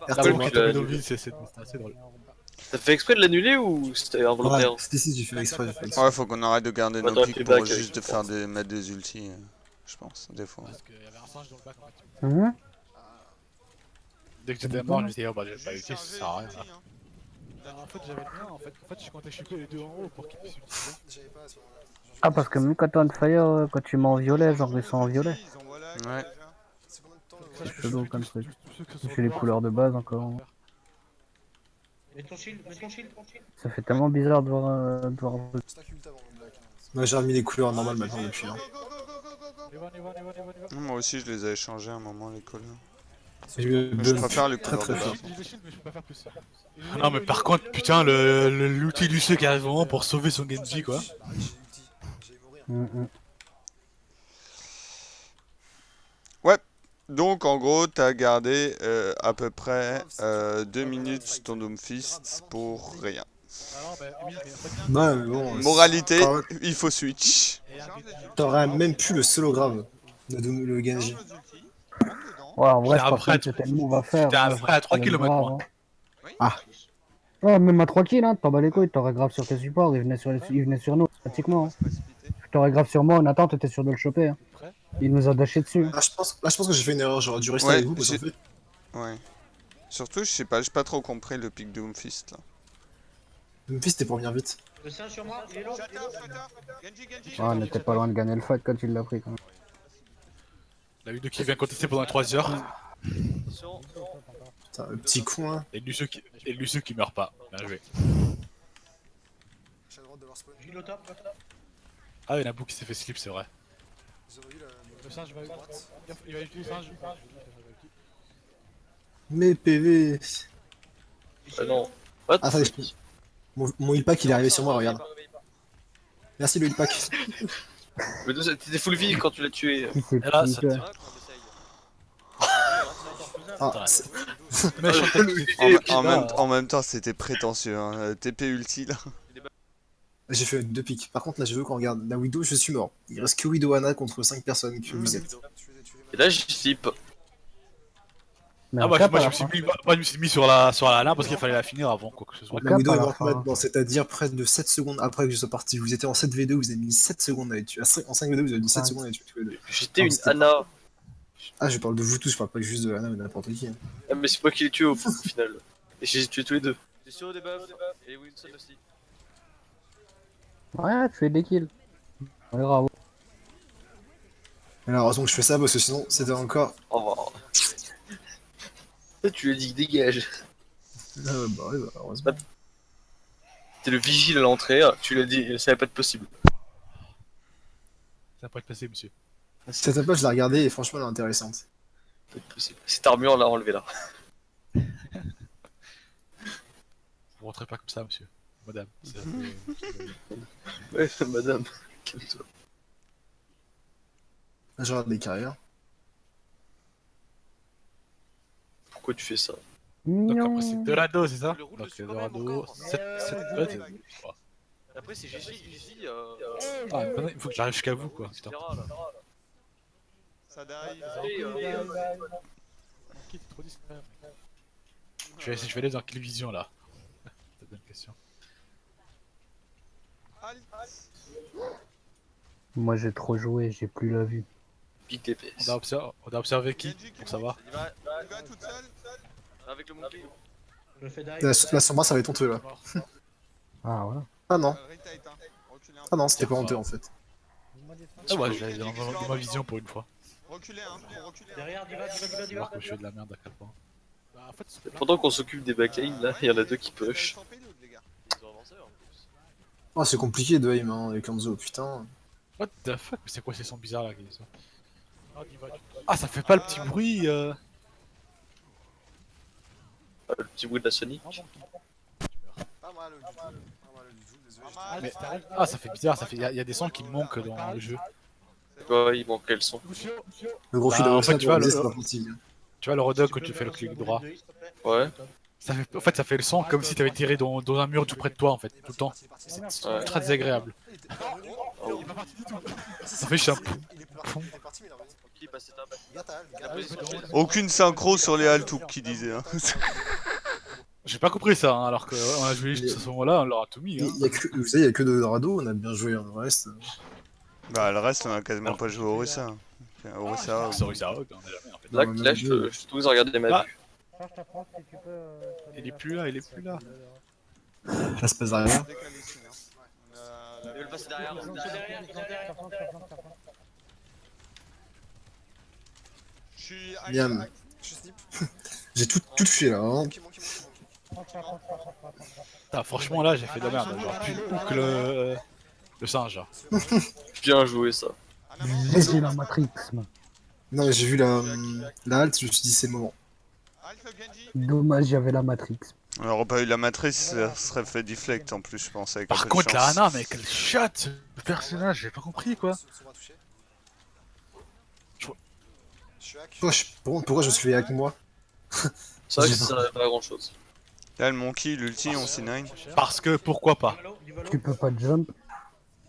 La RTL, bombe qui il a- tombe dans le vide, c'est assez drôle. T'as fait exprès de l'annuler ou c'était involontaire? Ouais, c'était ici, j'ai fait exprès. J'ai fait exprès. Ouais, faut qu'on arrête de garder nos Attends, picks t'es pour back juste avec- de faire des, mettre des ultis, je pense, des fois. Parce qu'il y avait un singe dans le bac en fait. Hum Dès que j'étais mort, je me disais, oh bah j'ai pas ulti, ça sert à rien. En fait, j'avais le mien, en fait, je comptais choper les deux en haut pour qu'ils puissent utiliser. Ah, parce que même quand t'es on fire, quand tu mets en violet, genre ils sont en violet. Ouais. C'est chelou comme truc. J'ai les couleurs de base encore. Mets ton shield, mets ton shield. Ça fait tellement bizarre de voir... Moi j'ai remis les couleurs normales maintenant depuis. Hein. Moi aussi, je les avais changés à un moment, les couleurs. J'ai eu Mais je bug préfère les très couleurs très de fort. base. J'ai des shields, mais je peux pas faire plus. Non, mais par contre, putain, l'outil du C qui arrive vraiment pour sauver son Genji, quoi. Mm. Donc, en gros, t'as gardé à peu près 2 minutes ton Doomfist pour rien. Ah non, mais oui, mais en fait, Ouais, mais bon. Moralité, il faut switch. T'aurais même pu le solo grave de le Genji. Ouais, en vrai, J'étais je pense après pas que c'était le move à faire. j'étais à Hein, peu près à 3 c'est km, grave, moi. hein. Ah, Ouais, même à 3 kills, hein, t'en bats les couilles, t'aurais grave sur tes supports, il venait sur nous, pratiquement. Hein. T'aurais grave sur moi, en attente, t'étais sûr de le choper. Hein. Il nous a dashé dessus. Hein. là, je pense que j'ai fait une erreur. J'aurais dû rester Ouais, avec vous parce qu'en fait, Ouais. Surtout, je sais pas, j'ai pas trop compris le pic Doomfist là. Memphis c'était pour venir vite. Le singe sur moi, il est low. Ouais, on était pas loin de gagner le fight quand il l'a pris. Quand même. La U2 qui vient contester pendant 3 heures. Attention. Putain, le petit con là. Et Lucio qui meurt pas. Bien joué. Heal au top. Ah, il y en a beaucoup qui s'est fait slip, c'est vrai. Le singe va. Il va utiliser le singe. Mes PV. Ah non. What? Ah, attendez, mon heal pack il est arrivé sur moi, regarde. Merci le heal pack. Mais t'étais full vie quand tu l'as tué. Qui s'est Et là, pris, ça quoi. Ah, c'est- Mais je En même temps, c'était prétentieux. Hein. TP ulti là. j'ai fait 2 pics. Par contre, là, je veux qu'on regarde. La Widow, je suis mort. Il reste que Widow Anna contre 5 personnes que vous êtes. Et là, j'y slip. Mais Ah, on moi, cap moi, à je la me suis fin. mis, moi, je me suis mis sur la lane parce qu'il fallait la finir avant quoi que ce soit. La cap Widow à est la morte fin. maintenant, c'est-à-dire près de 7 secondes après que je sois parti. Vous étiez en 7v2, vous avez mis 7 secondes à les tuer. En 5v2, vous avez mis 7 Cinq. secondes à les tuer tous les deux. J'étais Ah, une c'était- Anna. Ah, je parle de vous tous, je parle pas juste de Anna ou de n'importe qui. Hein. Ah, mais c'est moi qui l'ai tué au final. Et j'ai tué tous les deux. J'ai sur des buffs. Et Wilson aussi. Ouais, tu fais des kills. Ouais, bravo. Mais là, heureusement que je fais ça parce que sinon, c'était encore. Au revoir. Tu lui as dit dégage. Bah ouais, bah, heureusement. T'es le vigile à l'entrée, tu lui as dit ça va pas être possible. Ça va pas être passé, monsieur. Cette attaque, je l'ai regardée et franchement, elle est intéressante. Ça va pas être possible. Cette armure là, enlevée là. Vous rentrez pas comme ça, monsieur. Madame. Ouais, madame. Calme-toi. Là, je regarde les carrières. Pourquoi tu fais ça? Donc après, c'est Mignon. Dorado, c'est ça? Le roule Donc dessus quand Dorado, même encore. 7. Après, c'est GG, easy. Ah, maintenant, il faut que j'arrive jusqu'à vous, quoi. etc. Putain. là. Ça dive. Qui est trop discret. Je vais aller dans quelle vision là? C'est une bonne question. Moi, j'ai trop joué, j'ai plus la vue. Big DPS. On a observé qui pour savoir? Il va toute seule. Avec le monkey. Je le fais dive. Là, sur moi, ça va être honteux là. Ah, voilà. Ah non, ah non, c'était pas honteux en fait. Ah ouais, je vais aller dans ma vision pour une fois. Reculez, hein, faut reculer. Derrière, diva, diva, diva, Je vais diva. voir que je fais de la merde à quel point. Bah, en fait, c'est Pendant qu'on s'occupe des backlines, là, il y en a deux qui push. Ils ont avancé en plus. Oh, c'est compliqué de aim hein, avec Hanzo, putain. What the fuck? Mais c'est quoi ces sons bizarres là qui disent ça? Ah, ça fait pas le petit bruit Le petit bruit de la Sonic. Mais- Ah, ça fait bizarre, ça fait. Il y a des sons qui me manquent dans le jeu. Ouais, il manquait le son. Le gros fil Bah, de en fait, ça, tu vois, c'est le- pas possible. Tu vois le redog quand tu fais le clic droit. Ouais. Ça fait, en fait, ça fait le son comme si t'avais tiré dans un mur tout près de toi en fait, tout le temps. C'est Ouais. très désagréable. Ça fait chiant. Qui passe cette étape? Aucune synchro sur les Altouk qui disait. Hein. J'ai pas compris ça, hein, alors qu'on a joué juste à ce moment-là, on leur a tout mis. Hein. Vous savez, il y a que Dorado, on a bien joué, hein, le reste. Bah, le reste, on a quasiment pas joué au Orisa. Au Orisa, Sorry, ça on a jamais en fait. Là, je t'autorise à regarder ma Ah. vue. Il est plus là, il est plus là. Là, se passe rien. Le passer derrière. Ils sont derrière, ils sont derrière. Je suis. Miam. J'ai tout touché là. Hein. Putain, franchement là j'ai fait de la merde, genre plus haut que le singe. Genre. Bien joué ça. J'ai la Matrix, man. Non, mais j'ai vu la halte, je me suis dit c'est le moment. Dommage, j'avais la Matrix. On n'aurait pas eu la matrice, ça serait fait deflect en plus, je pense. Avec un Par peu de contre la chance. Hana, mais quel chat le personnage, j'ai pas compris quoi. Pourquoi je suis fait avec moi? C'est vrai que ça servait pas à grand chose. Là, le monkey, l'ulti, on C9. Parce que pourquoi pas. Tu peux pas jump,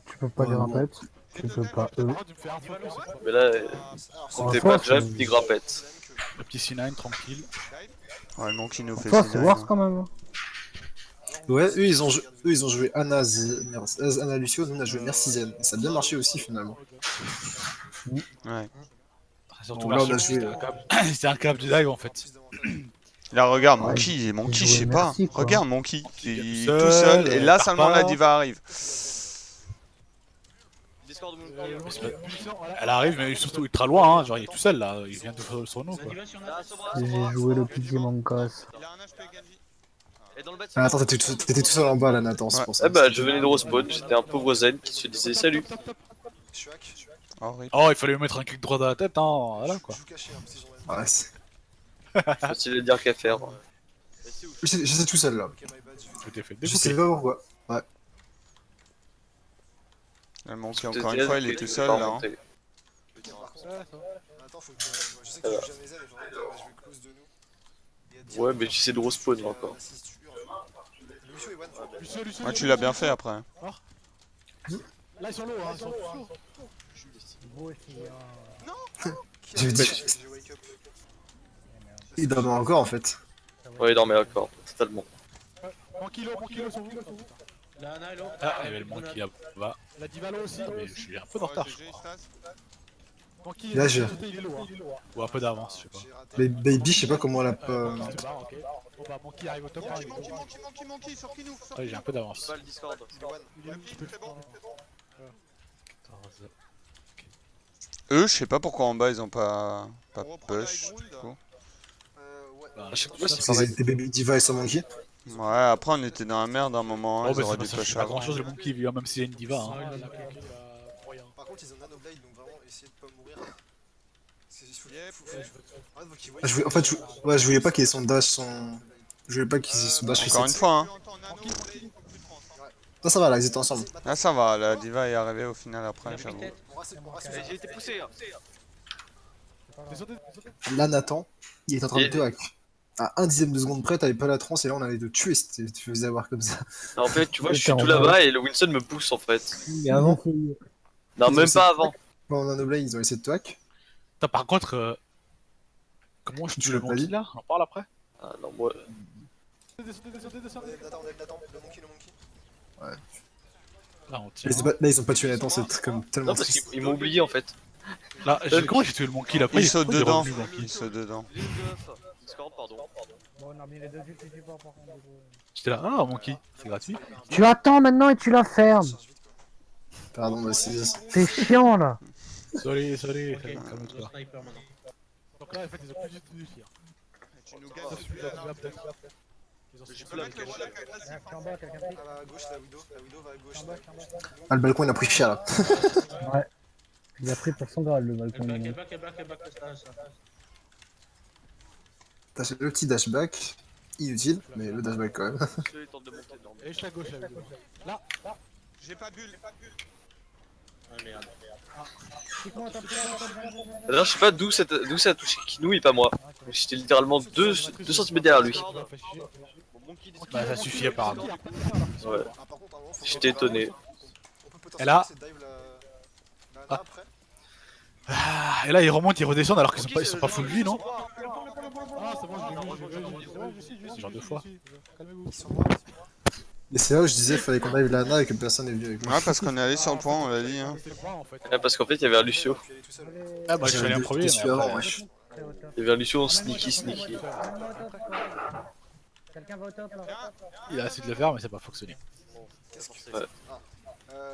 tu peux pas Ouais, grimpette, tu peux pas E. Mais là, En c'était soi, pas jump c'est- ni grappette. Le petit C9 tranquille. Ouais, le monkey nous En fait soi, c'est C9. worse quand même. Ouais, eux ils ont joué Anna, Anna Lucio, nous on a joué Mercizen. Et ça a bien marché aussi finalement. Ouais. Surtout Bon, là, on a Martial, joué, c'était un câble du live en fait. Là, regarde, Ouais, Monkey, il je sais jouait pas. merci, quoi. Regarde, Monkey. Il est tout tout seul, seul, et là part seulement la pas. diva arrive. Discord de Elle arrive mais surtout ultra loin, hein. Genre il est tout seul là, il vient de faire sur nous Ça quoi. diva sur Là, notre. Sobra, J'ai joué le petit Mankas. Il a un HP Genji. Et dans le bâtiment. Ah, attends, t'étais tout seul en bas là, Nathan, c'est Ouais. pour ça. Eh bah, je venais de respawn, j'étais un pauvre zen qui se disait salut. Oh, rip. Oh il fallait lui mettre un clic droit dans la tête, hein, voilà quoi. Ouais, Facile à dire qu'à faire. j'étais tout seul là. Tout est fait Je sais découper. pas pourquoi. Ouais. Là, le monkey, encore une fois, il est tout seul là. Hein. Ouais, mais j'essaie de respawn là encore. Ouais, tu l'as bien fait après. Là ils sont low, hein, ils sont J'ai dit. Il dormait encore en fait. Ouais, il dormait encore, totalement. Tranquillo sur vous. La Hana est low. Ah, il y avait le monkey là-bas. La diva low aussi, mais je suis un peu en retard je GG, crois. Stas. Monkey, Là, je- il est low, hein. Ou un peu d'avance, je sais pas. Mais Baby, je sais pas comment elle a pas. Monkey se barre, ok. Bon bah Monkey arrive au top, hein, il est low. Monkey, sur Kinou. Ouais, j'ai un peu d'avance. Pas le Discord. Le ping, c'est bon. Eux, je sais pas pourquoi en bas ils ont pas On reprend la push. High Du coup. Bah, À chaque fois, Parce c'est qu'ils pareil. étaient Baby Diva et son Monkey. Ouais, après on était dans la merde à un moment, Oh, ils mais auraient dû ça push change pas avant. grand chose le Monkey, vu, hein, même s'il y a une diva. Hein. Par contre, ils ont Nanoblade, donc vraiment essayer de pas mourir. Yep. En fait, je voulais pas qu'il ait son dash, Je voulais pas qu'ils aient son dash Encore reset. une fois, hein. Ça va là, ils étaient ensemble. Là ça va, la diva est arrivée au final après, j'avoue. J'ai été poussé. Hein. Là, Nathan, il est en train de te hack. À 1/10 de seconde près, t'avais pas la trance et là on allait te tuer si tu faisais avoir comme ça. En fait, tu vois, je suis tout là-bas et le Winston me pousse en fait. Et avant, Non, même pas avant. quand Nanoblade, ils ont essayé de te hack. Putain, par contre, comment je Tu tue l'as le pas Monkey dit là? On en parle après? Ah non, moi. Là on tire. Là, ils ont pas tué Nathan, c'est comme tellement Non, parce triste. qu'ils m'ont oublié en fait. Là, comment j'ai tué le Monkey là? Après, Il saute pourquoi il est dedans, revenu, le Monkey il saute dedans. Discord, pardon. Bon, on a mis les deux ulti support par contre. J'étais là, ah Monkey, c'est gratuit. Tu attends maintenant et tu la fermes. Pardon, bah c'est. C'est chiant là. Sorry, Ok, calme-toi. le sniper maintenant. Donc là, en fait, ils ont plus du tout tir. Tu nous Ça, gagnes. celui-là, peut-être. Ils ont Je Tu peux peux la mettre le cacher. wall agressif. En bas, quelqu'un pique. À gauche, la Widow va à gauche. Ah, le balcon il a pris cher là. Ouais. Il a pris pour 100 grades le balcon. Elle back, ça. T'as le petit dashback, inutile, mais le dashback quand même. Il tente de monter dedans. Et juste à gauche, là, vidéo. Là, J'ai pas bulle. Ah merde. D'ailleurs, je sais pas d'où ça a touché Kinou et pas moi. J'étais littéralement 2 cm derrière lui. bah ça suffit apparemment. Ouais. J'étais étonné. Et là, ah, et là ils remontent, ils redescendent alors qu'ils sont pas full vie, non? Ah, c'est bon, je l'ai vu, genre 2 fois. Calmez-vous. Et c'est là où je disais qu'il fallait qu'on aille Lana et que personne n'est venu avec moi. Ouais, parce qu'on est allé sur le point, on l'a dit. Hein. C'est le point en fait. Ouais, parce qu'en fait, il y avait un Lucio. Ah bah je suis allé en premier, mais Je suis avant, après... ouais. Il y avait un Lucio en sneaky. Quelqu'un va au top là. Il a essayé de le faire, mais ça n'a pas fonctionné. Ouais.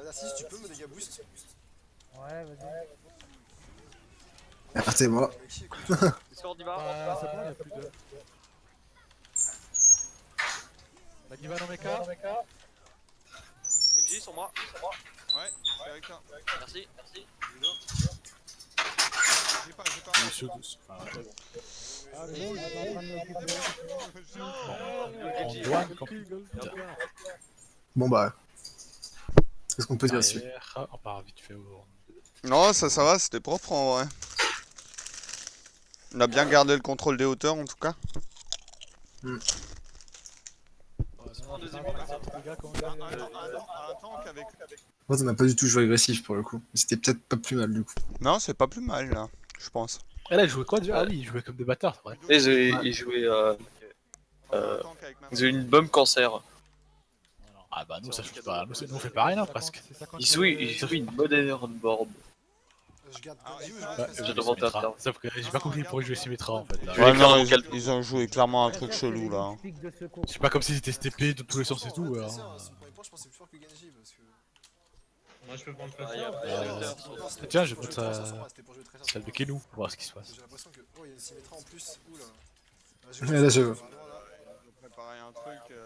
Narcisse, tu peux me dégâts boost? Ouais, vas-y. Arrêtez-moi. Discord, il va. Bah, c'est bon, y'a plus de. Nagiba no mecha. MJ sur moi. Ouais, c'est avec toi. Merci, merci. J'ai pas. Monsieur douce. Enfin, ouais, bon. MJ, Antoine, quand Bon bah. Qu'est-ce qu'on peut dire dessus? on part vite fait au. Non, ça va, c'était propre en vrai. On a bien gardé le contrôle des hauteurs en tout cas. en deuxième Un tank avec. En fait, on n'a pas du tout joué agressif pour le coup. C'était peut-être pas plus mal du coup. Non, c'est pas plus mal là, je pense. Et là, il jouait quoi déjà? Ah oui, il jouait comme des bâtards, c'est vrai. Et il jouait. Ils ont eu une bombe cancer. Ah bah, nous, ça change pas. Nous, on fait pareil, non, presque. Il jouait une modern board. Je garde J'ai demandé à ça. Sauf que j'ai pas compris pourquoi ils jouaient Symmetra en fait. Là. Ouais, non, Ils ont joué clairement un truc chelou là. C'est pas comme si c'était STP de tous les sens et tout. Son Alors. premier point, je pense que c'est plus fort que Genji parce que. Moi je peux prendre Ah, il y a ça. Tiens, je vais mettre celle de Kenou pour voir ce qui se passe. J'ai l'impression que. Oh, il y a une symétrie en plus. Oula. Ouais, là, je. Préparer un truc.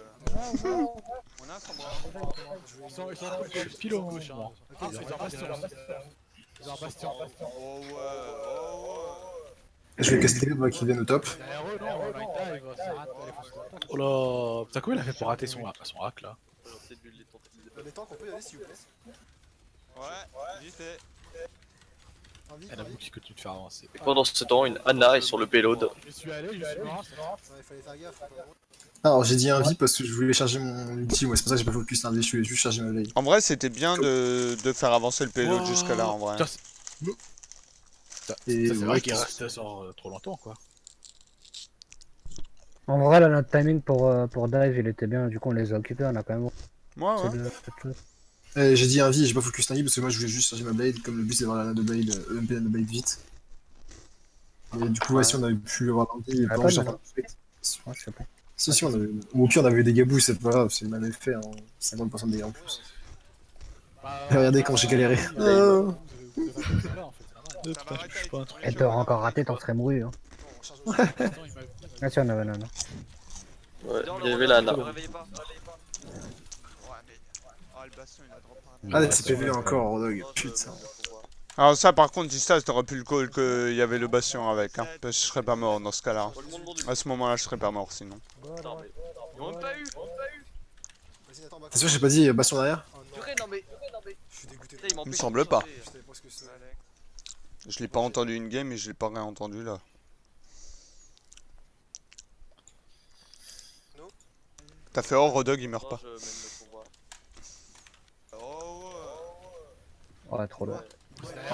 On a son Ils sont pile au gauche. Hein. Ah, ils ont un bastion. Ils ont un bastion. Oh ouais. Je vais casser les gars qui viennent au top. Oh là, putain, comment il a fait pour rater son hack là? Les tanks, on peut y aller s'il vous plaît. Ouais, vite fait. Elle a beaucoup qui continue de faire avancer. Pendant ce temps, une Anna est sur le payload. Je suis allé, je suis mort. Il fallait faire gaffe. Alors j'ai dit un V parce que je voulais charger mon ulti, ouais, c'est pour ça que j'ai pas focus un V, je voulais juste charger ma veille. En vrai, c'était bien de faire avancer le payload jusqu'à là en vrai. Putain, Et c'est ouais, vrai qu'il reste trop longtemps quoi. En vrai, là, notre timing pour dive, il était bien. Du coup, on les a occupés. On a quand même. Moi, C'est ouais. de- j'ai dit un V, j'ai pas focus un V parce que moi je voulais juste charger ma blade, comme le but c'est d'avoir la de blade, EMP de blade vite. Et du coup, ouais, si on avait pu avoir l'envie et pas Ah, en pas juste mal. en fait. Ouais, je sais pas. Si, on avait. Ou au pire, on avait eu des gabous, c'est pas grave, c'est le même effet, hein. 50% de dégâts en plus. Et regardez quand j'ai galéré. Putain, je touche pas un truc. Et t'aurais encore raté, t'en serais mouru. Hein. Ah, si, on avait non. Ouais, il y avait la Anna. Ne réveillez pas. Ah, c'est PV encore, Rodog, putain. Alors ça par contre, Distas, t'aurais pu le call qu'il y avait le bastion avec, hein. Parce que je serais pas mort dans ce cas-là. Tout le monde monte. À ce moment-là, je serais pas mort sinon. Non mais. Ils ont même pas eu. C'est sûr, j'ai pas dit bastion derrière? Purée, non mais. Je suis dégoûté. Putain, il m'empêche Il me de semble pas. charger. Je savais pas ce que c'est. Je l'ai pas entendu une game et je l'ai pas réentendu là. T'as fait hors Rodog, il meurt pas. Je mène le pouvoir. Ouais, trop loin.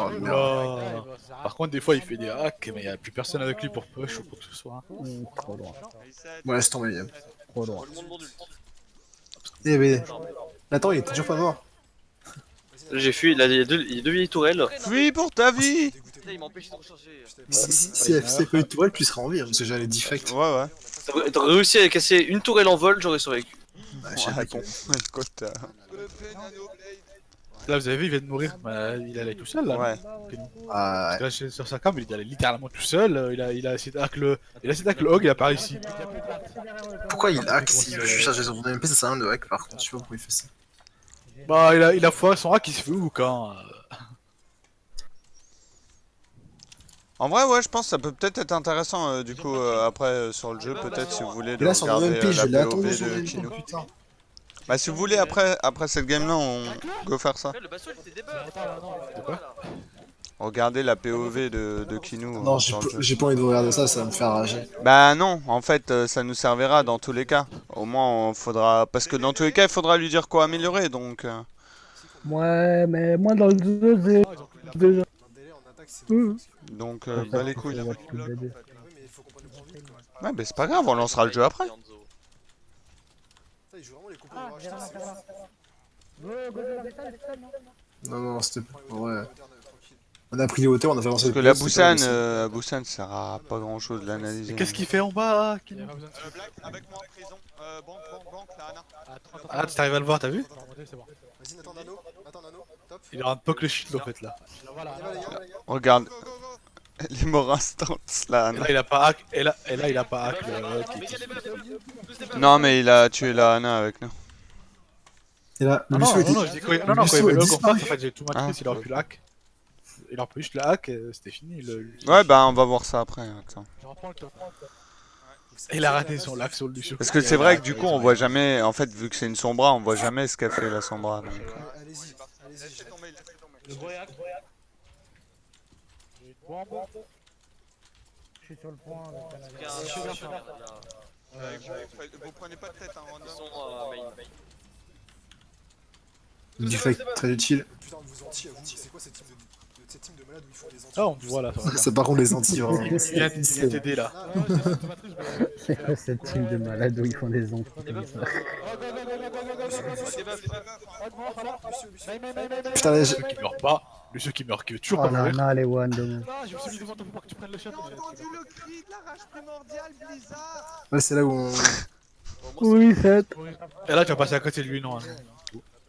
Oh merde. Par contre, des fois, il fait des hacks, mais il y a plus personne avec lui pour push ou quoi que ce soit. Trop loin. Ouais, laisse tomber. Trop loin. Tout le monde monte ulti. Eh mais. Non, mais. Attends, il est toujours pas mort. J'ai fui, il y a deux vieilles tourelles. Purée, non, mais. Fuis pour ta vie! Putain, il m'empêche de recharger. Si elle faisait pas eu de tourelle, tu serais en vie, hein, parce que j'avais defect. Ouais, ouais. T'aurais réussi à casser une tourelle en vol, j'aurais survécu. Ouais, je sais pas Ouais, qui- bon. Écoute, Là, vous avez vu, il vient de mourir. Bah, il allait tout seul là. ouais. Ah, Parce que là, sur sa cam, il allait littéralement tout seul. Il a essayé de hack le hog, il a pas réussi. pourquoi il hack si je suis chargé sur mon MP, ça sert à rien de hack par contre, je sais pas pourquoi il fait ça. Bah, il a foiré son hack, il se fait hook hein. En vrai, ouais, je pense que ça peut peut-être être intéressant du coup après sur le jeu, peut-être si vous voulez Et de là, sur mon regarder MP, je l'ai la attendu POV sur de mon Kino. MP, putain. Bah si vous voulez après cette game là, on go faire ça. Après, le bastion il était débug. De quoi? Regardez la POV de Kino. Non, sur le jeu. j'ai pas envie de regarder ça, ça va me faire rager. Bah non, en fait, ça nous servira dans tous les cas. Au moins, on faudra... Parce que dans tous les cas, il faudra lui dire quoi améliorer, donc... Ouais, mais moi dans le 2, c'est déjà. Donc, bah les couilles. Ça va tout bébé. Ouais, mais c'est pas grave, on lancera le jeu après. Non, non, c'était pas. Ouais. On a pris les hauteurs, on a fait avancer Parce que le pilote, c'est la Busan, ça sert à pas grand chose de l'analyser. Qu'est-ce qu'il fait en bas Kino Black, avec moi en prison. Banque, là, Anna. Ah, tu t'arrives à le voir, t'as vu Vas-y, Nathan Nano, top. Il a un poke le shield en fait là. On y va, les gars. Regarde, les morts instants là. Et là il a pas hack, et là il a pas hack Non, mais il a tué la Hana avec nous. Et là, le Non, Lucio était. non, je dis quand il Le quand il Lucio met est le hack en disparu. face, en fait j'ai tout Ah, matrix, il aurait pu le hack. Il aurait pu juste le hack, et c'était fini. Ouais, bah on va voir ça après. Attends. Et il a raté son hack sur le Lucio. Parce que c'est vrai que du coup, on voit jamais. En fait, vu que c'est une Sombra, on voit jamais ce qu'a fait la Sombra. Donc. Allez-y, Laissez tomber, laissez tomber. Le vrai hack. Je suis sur le point avec Vous prenez pas de tête, hein, Ils random. sont main. Du fake très utile. Putain, vous anti, c'est quoi cette team de malades où ils font des anti? Ah, on te voit là. Ça par contre les anti, vraiment. Il vient t'aider là. C'est quoi cette team de malades où ils font des ondes? Putain, là, Lucio qui meurt pas. Lucio qui meurt, qui veut toujours Oh pas là mourir. là, les one de Ah, je me suis mis devant toi pour que tu prennes le shot. J'ai entendu le cri de la rage primordiale, Blizzard. ouais, c'est là où on. Oui, 7. Et là tu vas passer à côté de lui, non hein.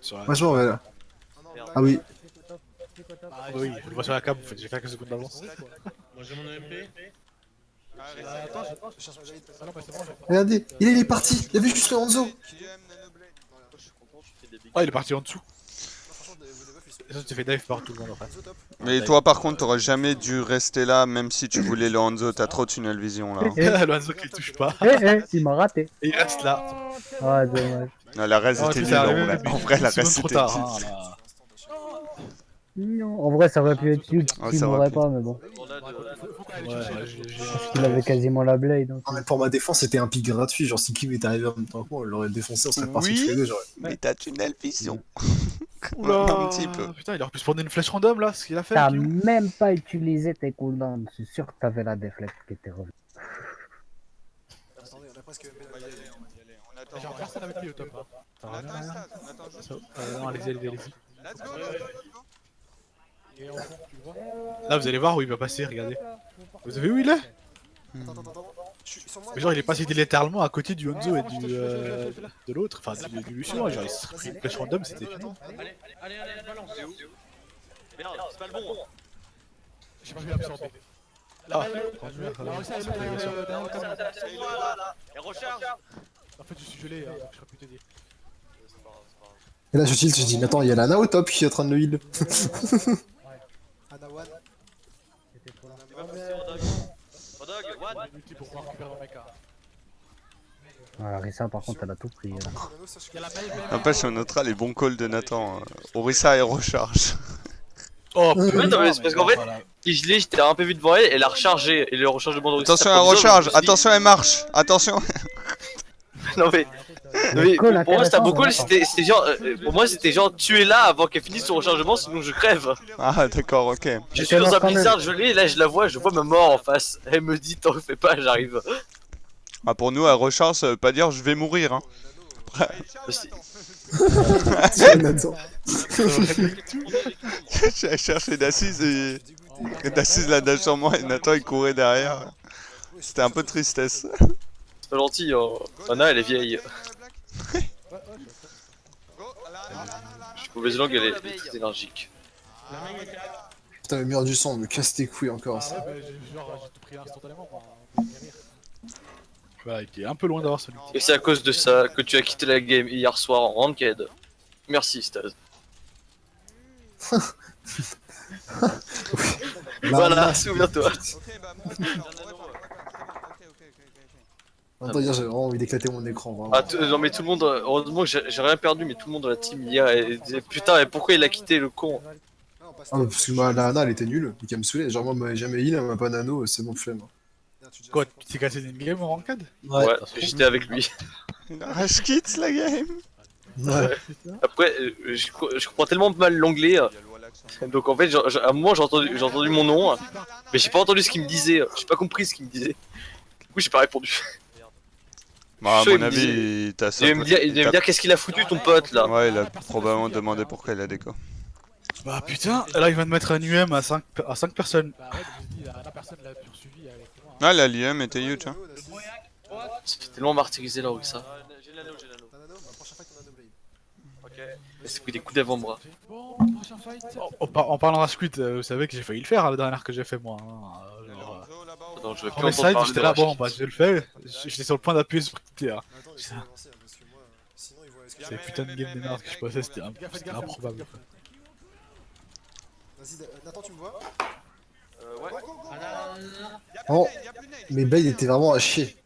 Sur la- Moi je m'en vais là. Ah oui. Oui, je le vois sur la cam, en fait, j'ai quelques secondes d'avance. Moi j'ai mon MP. Attends, Regardez, il est parti. Il y avait juste le Hanzo. Ah, il est parti en dessous. Et ça, tu t'es fait dive partout le monde après. Mais toi, par contre, t'aurais jamais dû rester là, même si tu voulais le Hanzo. T'as trop de tunnel vision là. Hein. L'oiseau qui touche pas. Il m'a raté. Et il reste là. Ah, dommage. Non, la res Oh, était tu nulle. t'es arrivé, En vrai, la c'est res même trop était tard. nulle. Hein, là. Non, en vrai, ça aurait pu être lui qui Ouais, ça aurait m'aurait pu. pas, mais bon. Ouais, Il avait quasiment la blade. Donc. Non, mais pour ma défense, c'était un pic gratuit. Genre, si Kim était arrivé en même temps que moi, on l'aurait défoncé, on serait partis Oui. tous les deux. Genre, Mais t'as tunnel vision. Oula. Un petit peu. Putain, il aurait pu spawner une flèche random là, ce qu'il a fait. T'as Kino. même pas utilisé tes cooldowns. Je suis sûr que t'avais la déflect qui était revenue. attendez, on a presque. on attend. Genre personne avec lui au top. Hein. On attend un stade, on attend juste. Non, allez-y. Let's go, Là, vous allez voir où il va passer, regardez. Vous avez vu où il est? Attends. Je suis sur moi. Mais genre, il est passé littéralement à côté du Hanzo et de l'autre, enfin du Lucio. Hein. Genre, il s'est pris une flèche random, c'était fini. Allez, balance. Merde, c'est pas le bon. J'ai pas vu l'absorber. Ah, Et recharge. en fait, je suis gelé, hein, je serais pu t'aider. Et là, je tilt, je dis, mais attends, il y a Lana au top qui est en train de le heal. Anawan. Multi pour pouvoir récupérer mon mecha. Voilà, Rissa, par contre, elle a tout pris. N'empêche, on notera les bons calls de Nathan. Orisa et recharge. Oh Ouais, non, mais c'est parce qu'en fait, si je l'ai, j'étais un peu vite devant elle, elle a rechargé, et le rechargement de Attention à la recharge, attention elle marche, attention. Non mais, pour moi c'était un beau call, c'était genre, pour moi c'était genre tuer là avant qu'elle finisse son rechargement, sinon je crève. Ah d'accord, ok. Je suis dans un blizzard, je l'ai, là je la vois, je vois ma mort en face. Elle me dit t'en fais pas, j'arrive. Ah, pour nous, à recharge, ça veut pas dire je vais mourir. Hein. Nathan. J'ai cherché d'assise et d'assise la dash sur moi et Nathan il courait derrière. C'était un peu de tristesse. C'est pas gentil, hein. Anna elle est vieille. Je suis mauvaise langue, elle est très énergique. Putain, le mur du son me casse tes couilles encore. Ça. Genre, j'ai tout pris instantanément. Voilà, il était un peu loin d'avoir celui. Et c'est à cause de ça que tu as quitté la game hier soir en ranked. Merci Staz. Voilà, souviens-toi. En même temps, hier, j'ai vraiment envie d'éclater mon écran. Vraiment. Ah, non mais tout le monde, heureusement que j'ai rien perdu, mais tout le monde dans la team hier disait putain, et pourquoi il a quitté le con? Ah, parce que la Lana, elle était nulle. Il me saouler. Genre, moi, elle m'avait jamais heal, elle m'a pas nano, c'est bon flemme. Quoi, tu t'es cassé d'une game en ranked? Ouais, j'étais avec lui. Rage kit la game. Ouais. Après, je comprends tellement mal l'anglais. Donc en fait, à un moment j'ai entendu mon nom, mais j'ai pas entendu ce qu'il me disait. J'ai pas compris ce qu'il me disait. Du coup, j'ai pas répondu. Bah, à Chaud, il mon me disait- avis, t'as ça. Il devait me dire qu'est-ce qu'il a foutu ton pote là. Ouais, il a probablement demandé pourquoi il a déco. Bah putain, là il vient de mettre un UM à 5 personnes. Bah ouais, je dis, la personne l'a poursuivi avec moi. Ah, la LIM était huge, hein. Ça fait tellement martyriser là, ça. J'ai l'anneau, j'ai l'anneau. T'as un anneau, bah, prochaine fight, on a Blade. Ok. Il s'est pris des coups d'avant-bras. Bon, prochain fight. En parlant de squid, vous savez que j'ai failli le faire la dernière que j'ai fait moi. Hein. Genre, Non, je vais plus premier entendre side, parler j'étais de là, la bon, bah je le fais. J'étais sur le point d'appuyer sur quitter. Hein. Mais attends, il faut avancer, parce que moi, sinon ils vont aller se C'est putain de game de merde que je passais, c'était improbable. Vas-y, Nathan, tu me vois? Ouais. Oh, mais Blade était vraiment à chier.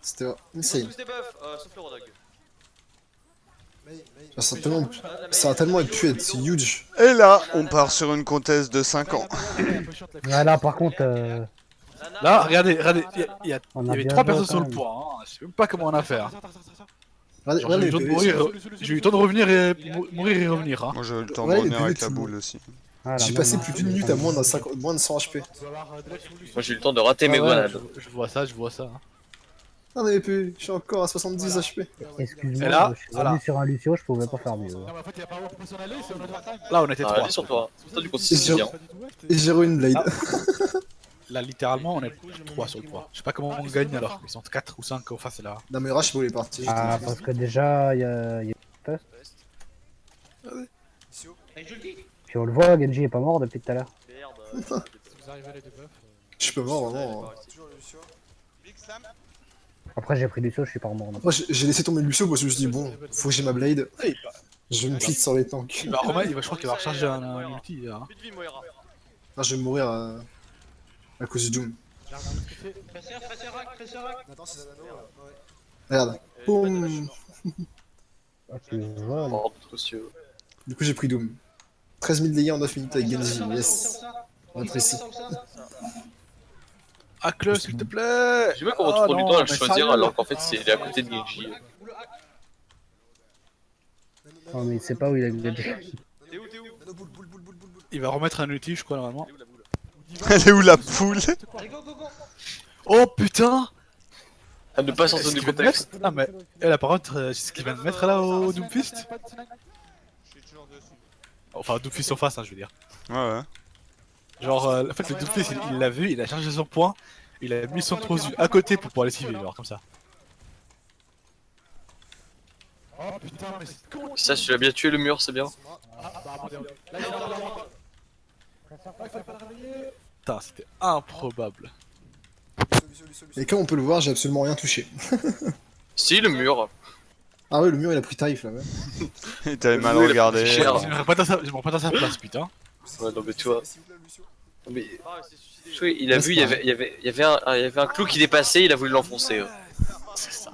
C'était Ils ont insane. tous des buffs, sauf le Rodog. Ça a tellement pu être huge. Et là, on part sur une conteste de 5 ans. Ouais, là, par contre, Là, regardez, il y on a avait bien 3 joué, personnes quand sur le même. point. Hein. Je sais même pas comment on a fait. Hein. Regardez, Genre, j'ai eu le temps de mourir, j'ai eu le temps de revenir et mourir et revenir. Hein. Moi, j'ai eu le temps de Ouais, revenir mais avec la tout le boule monde. aussi. Ah, la J'ai même, passé hein. plus d'une minute à moins de 100 HP. Moi j'ai eu le temps de rater mes Ah ouais, grenades. je vois ça, je vois ça. Hein. Ah, mais plus, je suis encore à 70 HP. Excuse-moi, Et là, je suis voilà. venu sur un Lucio, je pouvais pas faire mieux. Là, on était Ah, 3. allez sur toi. Toi du coup, Et c'est j'ai- bien. Et j'ai ruiné Blade. Ah. Là, littéralement, on est 3 sur le 3. Je sais pas comment on gagne alors. Ils sont 4 ou 5 au face là. Non, mais Rush, il est parti. Ah, parce que déjà, il y a Pest. Puis on le voit, Genji est pas mort depuis tout à l'heure. Merde. Je suis pas mort, vraiment. Après, j'ai pris Lucio, je suis pas mort. non. Moi, j'ai laissé tomber Lucio parce que je me suis dit, bon, faut que j'ai ma Blade. Je me plie sur les tanks. Il va remettre, je crois qu'il va recharger un ulti. Là. Plus de vie, Moira. Ah, je vais mourir à cause du Doom. Regarde. Boum. Ah, tu vois, Oh, monsieur. Du coup, j'ai pris Doom. 13 000 dégâts en 9 minutes avec Genji. Yes. On apprécie. Hack-le, s'il te plaît. J'ai vu qu'on Ah, retrouve du non, temps à le mais choisir sérieux alors qu'en fait c'est il est à côté de Genji. non, mais il sait pas où il a Genji. T'es où, t'es où? Il va remettre un ulti, je crois, normalement. Elle est où la boule? Elle est où la poule? Allez, go, go, go! Oh putain. À ne pas sortir du contexte. Ah, mais. Et là, par contre, c'est ce qu'il vient de mettre là au Doomfist. Enfin, Doomfist en face, hein, je veux dire. Ouais, ouais. Genre, en fait, le Doomfist, il l'a vu, il a chargé son point, il a mis son trosu à côté pour pouvoir l'esquiver, genre comme ça. Oh putain, mais c'est con! Ça, tu l'as bien tué le mur, c'est bien. Putain, c'était improbable. Et comme on peut le voir, j'ai absolument rien touché. Si, le mur. Ah ouais, le mur il a pris tarif là, ouais. Et t'avais mal Oui, il a regardé. pris cher. J'aimerais pas dans sa place, putain. Ouais, non, mais tu vois. Mais, Ah, c'est suicidé. tu vois, il a vu, il y avait un clou qui dépassait, il a voulu l'enfoncer. C'est ça.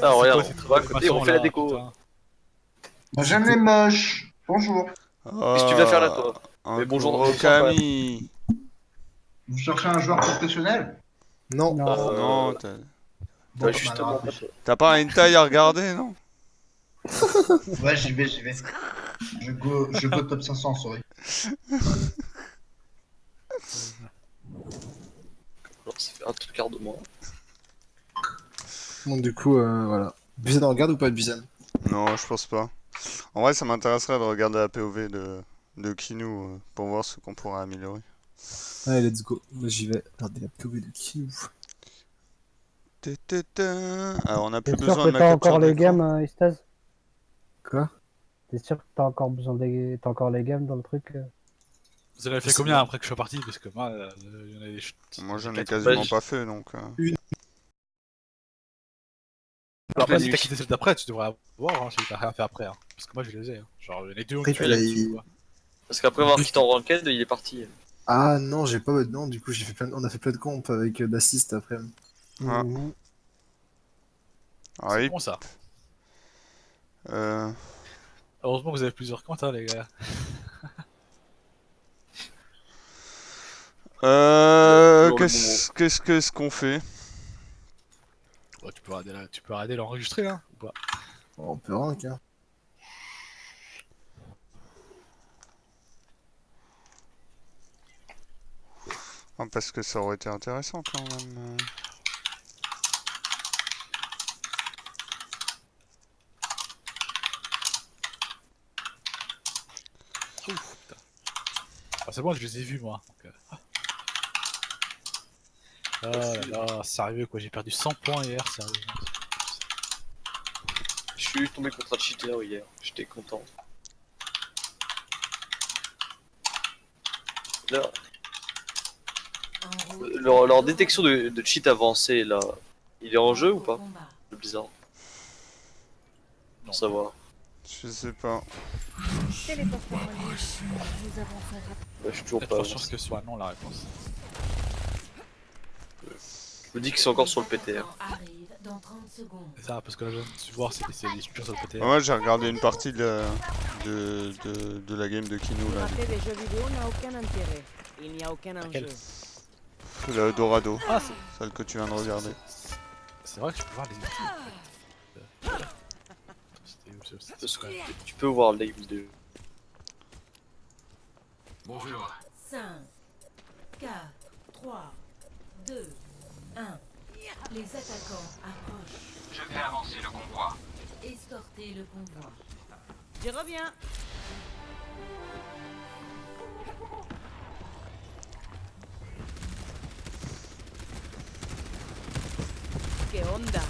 Ah, regarde, C'est on va à côté, on fait la déco. putain. J'aime les moches. Bonjour. Qu'est-ce que tu vas faire là, toi? Mais bonjour, bonjour Camille. Vous cherchez un joueur professionnel? Non. Non, Non, t'as Bah, justement. t'as pas une taille à regarder, non? Ouais, j'y vais, j'y vais. Je go top 500, sorry. Alors, ça fait un quart de mois. Bon, du coup, voilà. Bizan en regarde ou pas Bizan? Non, je pense pas. En vrai, ça m'intéresserait de regarder la POV de Kinu pour voir ce qu'on pourrait améliorer. Allez, let's go. Moi j'y vais. Regardez la POV de Kinou. Alors, on a plus t'es sûr besoin que de ma t'as capture encore les d'écran. games, Istaz? Quoi? T'es sûr que t'as encore besoin des... T'as encore les games dans le truc? Vous en avez fait combien après que je sois parti? Parce que moi, il y en a des Moi, j'en ai quatre. quasiment Ouais, pas fait, donc... Alors, La si nuit. t'as quitté celle d'après, tu devrais avoir, hein, si t'as rien fait après. Hein. Parce que moi, je les ai. Hein. Genre, il y en a deux Après, qui là, là-dessus, il- quoi. Parce qu'après avoir quitté en ranked, il est parti. Ah non, j'ai pas maintenant. Du coup, on a fait plein de comps avec d'assist après. Ah. Mhm. Ah, C'est oui. bon ça. Euh... Heureusement que vous avez plusieurs comptes, hein, les gars. Toujours le Qu'est-ce qu'on fait? Ouais, tu peux arrêter l'enregistrer, hein, ou pas? On peut rank, hein. Ah, parce que ça aurait été intéressant quand même. c'est bon, je les ai vus moi. Donc, Oh là là, sérieux quoi, j'ai perdu 100 points hier, sérieux. Je suis tombé contre un cheater hier, j'étais content. Là, leur détection de cheat avancé là, il est en jeu ou pas? C'est bizarre. Pour savoir. Je sais pas. Je suis toujours Pas pas. sûr que ce soit non la réponse. Je me dis qu'ils sont encore sur le PTR. C'est ça, parce que là je viens de voir c'est des purs sur le PTR. Moi j'ai regardé une partie de la game de Kino là. des jeux vidéo n'a aucun intérêt. Il n'y a aucun Laquelle enjeu. Le Dorado, Ah, c'est celle que tu viens de regarder. vrai que je peux voir les outils. C'était où ça? Parce que tu peux voir le live de. 5, 4, 3, 2, 1. Les attaquants approchent. Je vais avancer le convoi. Escortez le convoi. Je reviens. Que onda?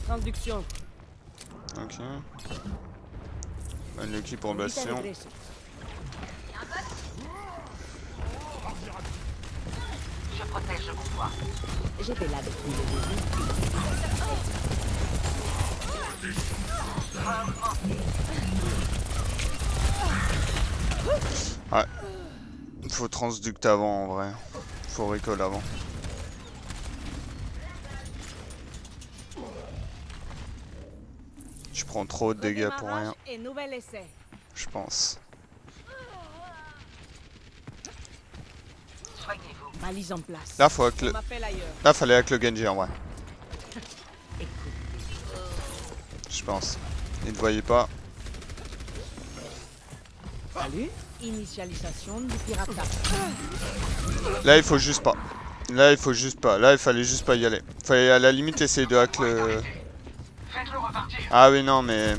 Transduction. Ok. Bonne équipation. Je protège le convoi. J'étais là depuis le Ouais. Faut transducter avant en vrai. Faut recall avant. Je prends trop de dégâts pour rien, Et nouvel essai. je pense. Soignez-vous. Balise en place. Là, faut avec le... On m'appelle ailleurs. Là, fallait avec le Genji en vrai. Je pense. Il ne voyait pas. Salut. Initialisation du piratage. Là, il faut juste pas. Là, il faut juste pas. Là, il fallait juste pas y aller. Fallait à la limite essayer de hack le... Faites-le repartir. Ah oui, non, mais...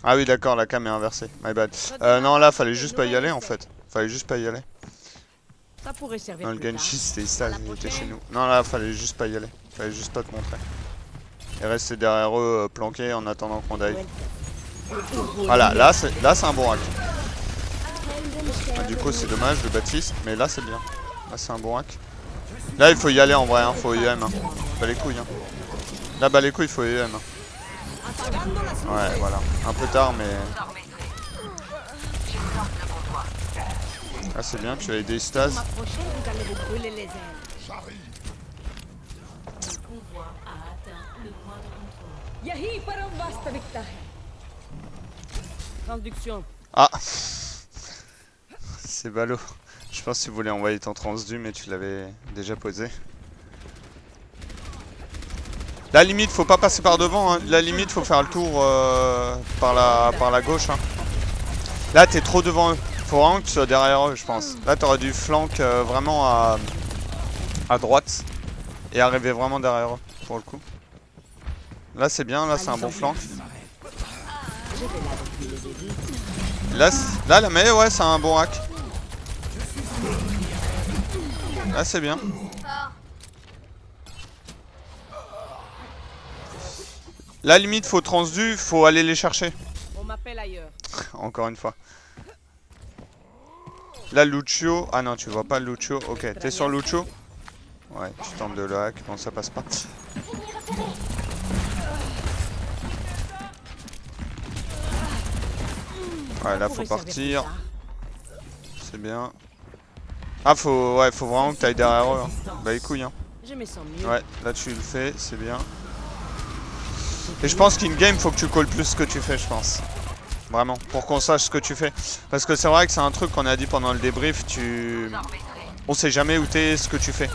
Ah oui, d'accord, la cam est inversée. My bad. Non, là, fallait juste pas y aller, en fait. Fallait juste pas y aller. Ça pourrait servir Non, le plus tard. Genji, c'était ça, il était chez nous. Non, là, fallait juste pas y aller. Fallait juste pas te montrer. Et rester derrière eux, planqué en attendant qu'on dive. Voilà, là, c'est un bon hack. Ah, du coup, c'est dommage, le Baptiste, mais là, c'est bien. Là, c'est un bon hack. Là, il faut y aller en vrai, hein. Faut IEM. Hein. Pas les couilles. Hein. Là, bah, les couilles, il faut IEM. Hein. Ouais, voilà. Un peu tard, mais... Ah, c'est bien, tu as aidé Stase. M'approchez, vous allez vous brûler les ailes. Le convoi a atteint le point de contrôle. Yahi param basta victa. Transduction. Ah. C'est ballot. Je pense que tu voulais envoyer ton transdu, mais tu l'avais déjà posé. La limite, faut pas passer par devant. Hein. La limite, faut faire le tour par la gauche. Hein. Là, t'es trop devant eux. Faut vraiment que tu sois derrière eux, je pense. Là, t'aurais dû flank vraiment à droite et arriver vraiment derrière eux, pour le coup. Là, c'est bien. Là, c'est un bon flank. Là, mais ouais, c'est un bon hack. Là, c'est bien. La limite, faut transdu, faut aller les chercher. On m'appelle ailleurs. Encore une fois. Là, Lucio. Ah non, tu vois pas Lucio. Ok, t'es sur Lucio. Ouais, tu tentes de le hack. Bon, ça passe pas. Ouais, là, faut partir. C'est bien. Ah, faut vraiment que t'ailles derrière eux. Hein. Bah, les couilles. Hein. Je me sens mieux. Ouais, là, tu le fais, c'est bien. Et je pense qu'in-game, faut que tu calls plus ce que tu fais, je pense. Vraiment, pour qu'on sache ce que tu fais. Parce que c'est vrai que c'est un truc qu'on a dit pendant le débrief, on sait jamais où t'es, ce que tu fais.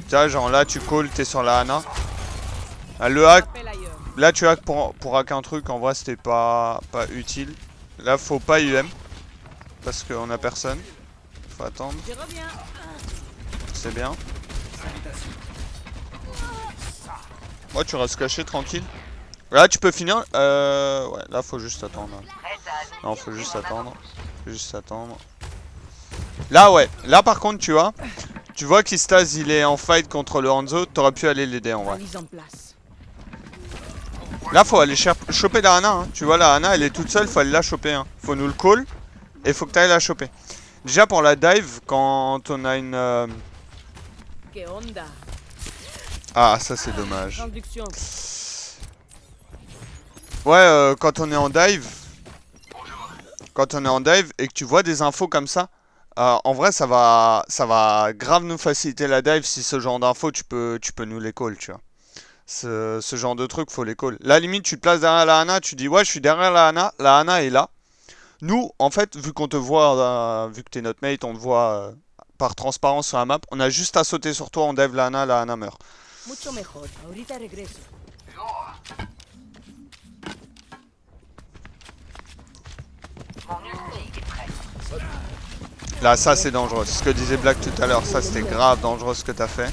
Tu vois, genre là, tu calls, t'es sur la Hana. Ah, le hack, là tu hack pour hack un truc, en vrai, c'était pas utile. Là, faut pas UM. Parce qu'on a personne. Faut attendre. C'est bien. Moi, tu restes caché tranquille. Là, tu peux finir. Ouais, là, faut juste attendre. Non, faut juste attendre. Juste attendre. Là, ouais. Là, par contre, tu vois qu'Istaz, il est en fight contre le Hanzo. T'aurais pu aller l'aider en vrai. Mise en place. Là, faut aller choper la Ana. Hein. Tu vois, la Ana, elle est toute seule. Faut aller la choper. Hein. Faut nous le call. Et faut que t'ailles la choper. Déjà, pour la dive, quand on a une. Que onda? Ah, ça, c'est dommage. Traduction. Ouais, quand on est en dive. Quand on est en dive et que tu vois des infos comme ça. En vrai, ça va grave nous faciliter la dive si ce genre d'infos, tu peux nous les call, tu vois. Ce genre de truc, faut les call. Là, limite, tu te places derrière la Ana, tu dis, ouais, je suis derrière la Ana est là. Nous, en fait, vu qu'on te voit, vu que t'es notre mate, on te voit par transparence sur la map, on a juste à sauter sur toi, on dive la Ana meurt. Mucho mejor. Ahorita regreso. Là, ça, c'est dangereux. Ce que disait Black tout à l'heure, ça, c'était grave dangereux ce que t'as fait.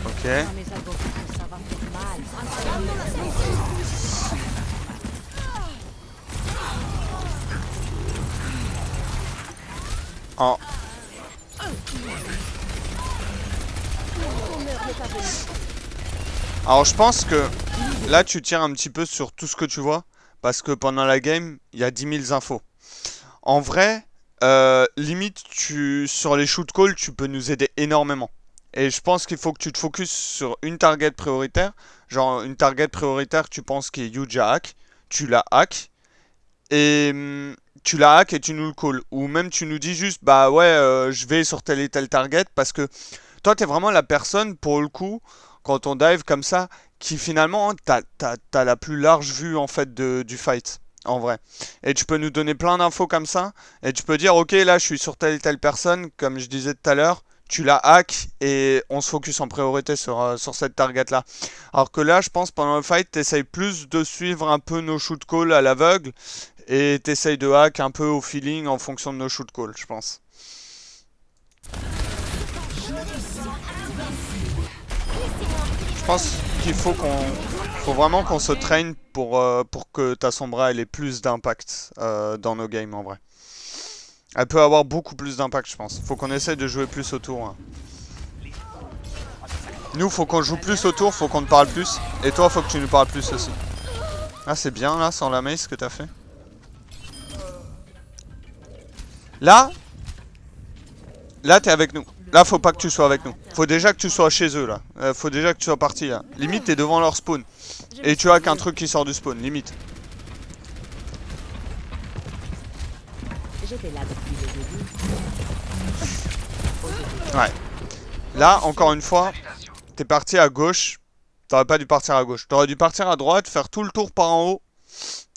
Ok. Mes algoritmos, ça va faire mal. En... Alors, je pense que là, tu tires un petit peu sur tout ce que tu vois. Parce que pendant la game, il y a 10 000 infos. En vrai, limite, sur les shoot calls, tu peux nous aider énormément. Et je pense qu'il faut que tu te focuses sur une target prioritaire. Genre, une target prioritaire, tu penses qu'il est huge à hack. Tu la hack. Et tu la hack et tu nous le call. Ou même tu nous dis juste, bah ouais, je vais sur telle et telle target. Parce que toi, t'es vraiment la personne, pour le coup, quand on dive comme ça, qui finalement, t'as la plus large vue en fait du fight, en vrai. Et tu peux nous donner plein d'infos comme ça, et tu peux dire, ok, là je suis sur telle et telle personne, comme je disais tout à l'heure, tu la hack, et on se focus en priorité sur cette target-là. Alors que là, je pense, pendant le fight, t'essayes plus de suivre un peu nos shoot calls à l'aveugle, et t'essayes de hack un peu au feeling en fonction de nos shoot calls, je pense. Je pense qu'il faut vraiment qu'on se traîne pour que ta Sombra ait plus d'impact dans nos games en vrai. Elle peut avoir beaucoup plus d'impact, je pense. Faut qu'on essaye de jouer plus autour. Hein. Nous, faut qu'on joue plus autour, faut qu'on te parle plus. Et toi, faut que tu nous parles plus aussi. Ah, c'est bien là, sans la mace, ce que t'as fait. Là, t'es avec nous. Là, faut pas que tu sois avec nous. Faut déjà que tu sois chez eux, là. Faut déjà que tu sois parti, là. Limite, t'es devant leur spawn. Et tu as qu'un truc qui sort du spawn, limite. J'étais là depuis le début. Ouais. Là, encore une fois, t'es parti à gauche. T'aurais pas dû partir à gauche. T'aurais dû partir à droite, faire tout le tour par en haut.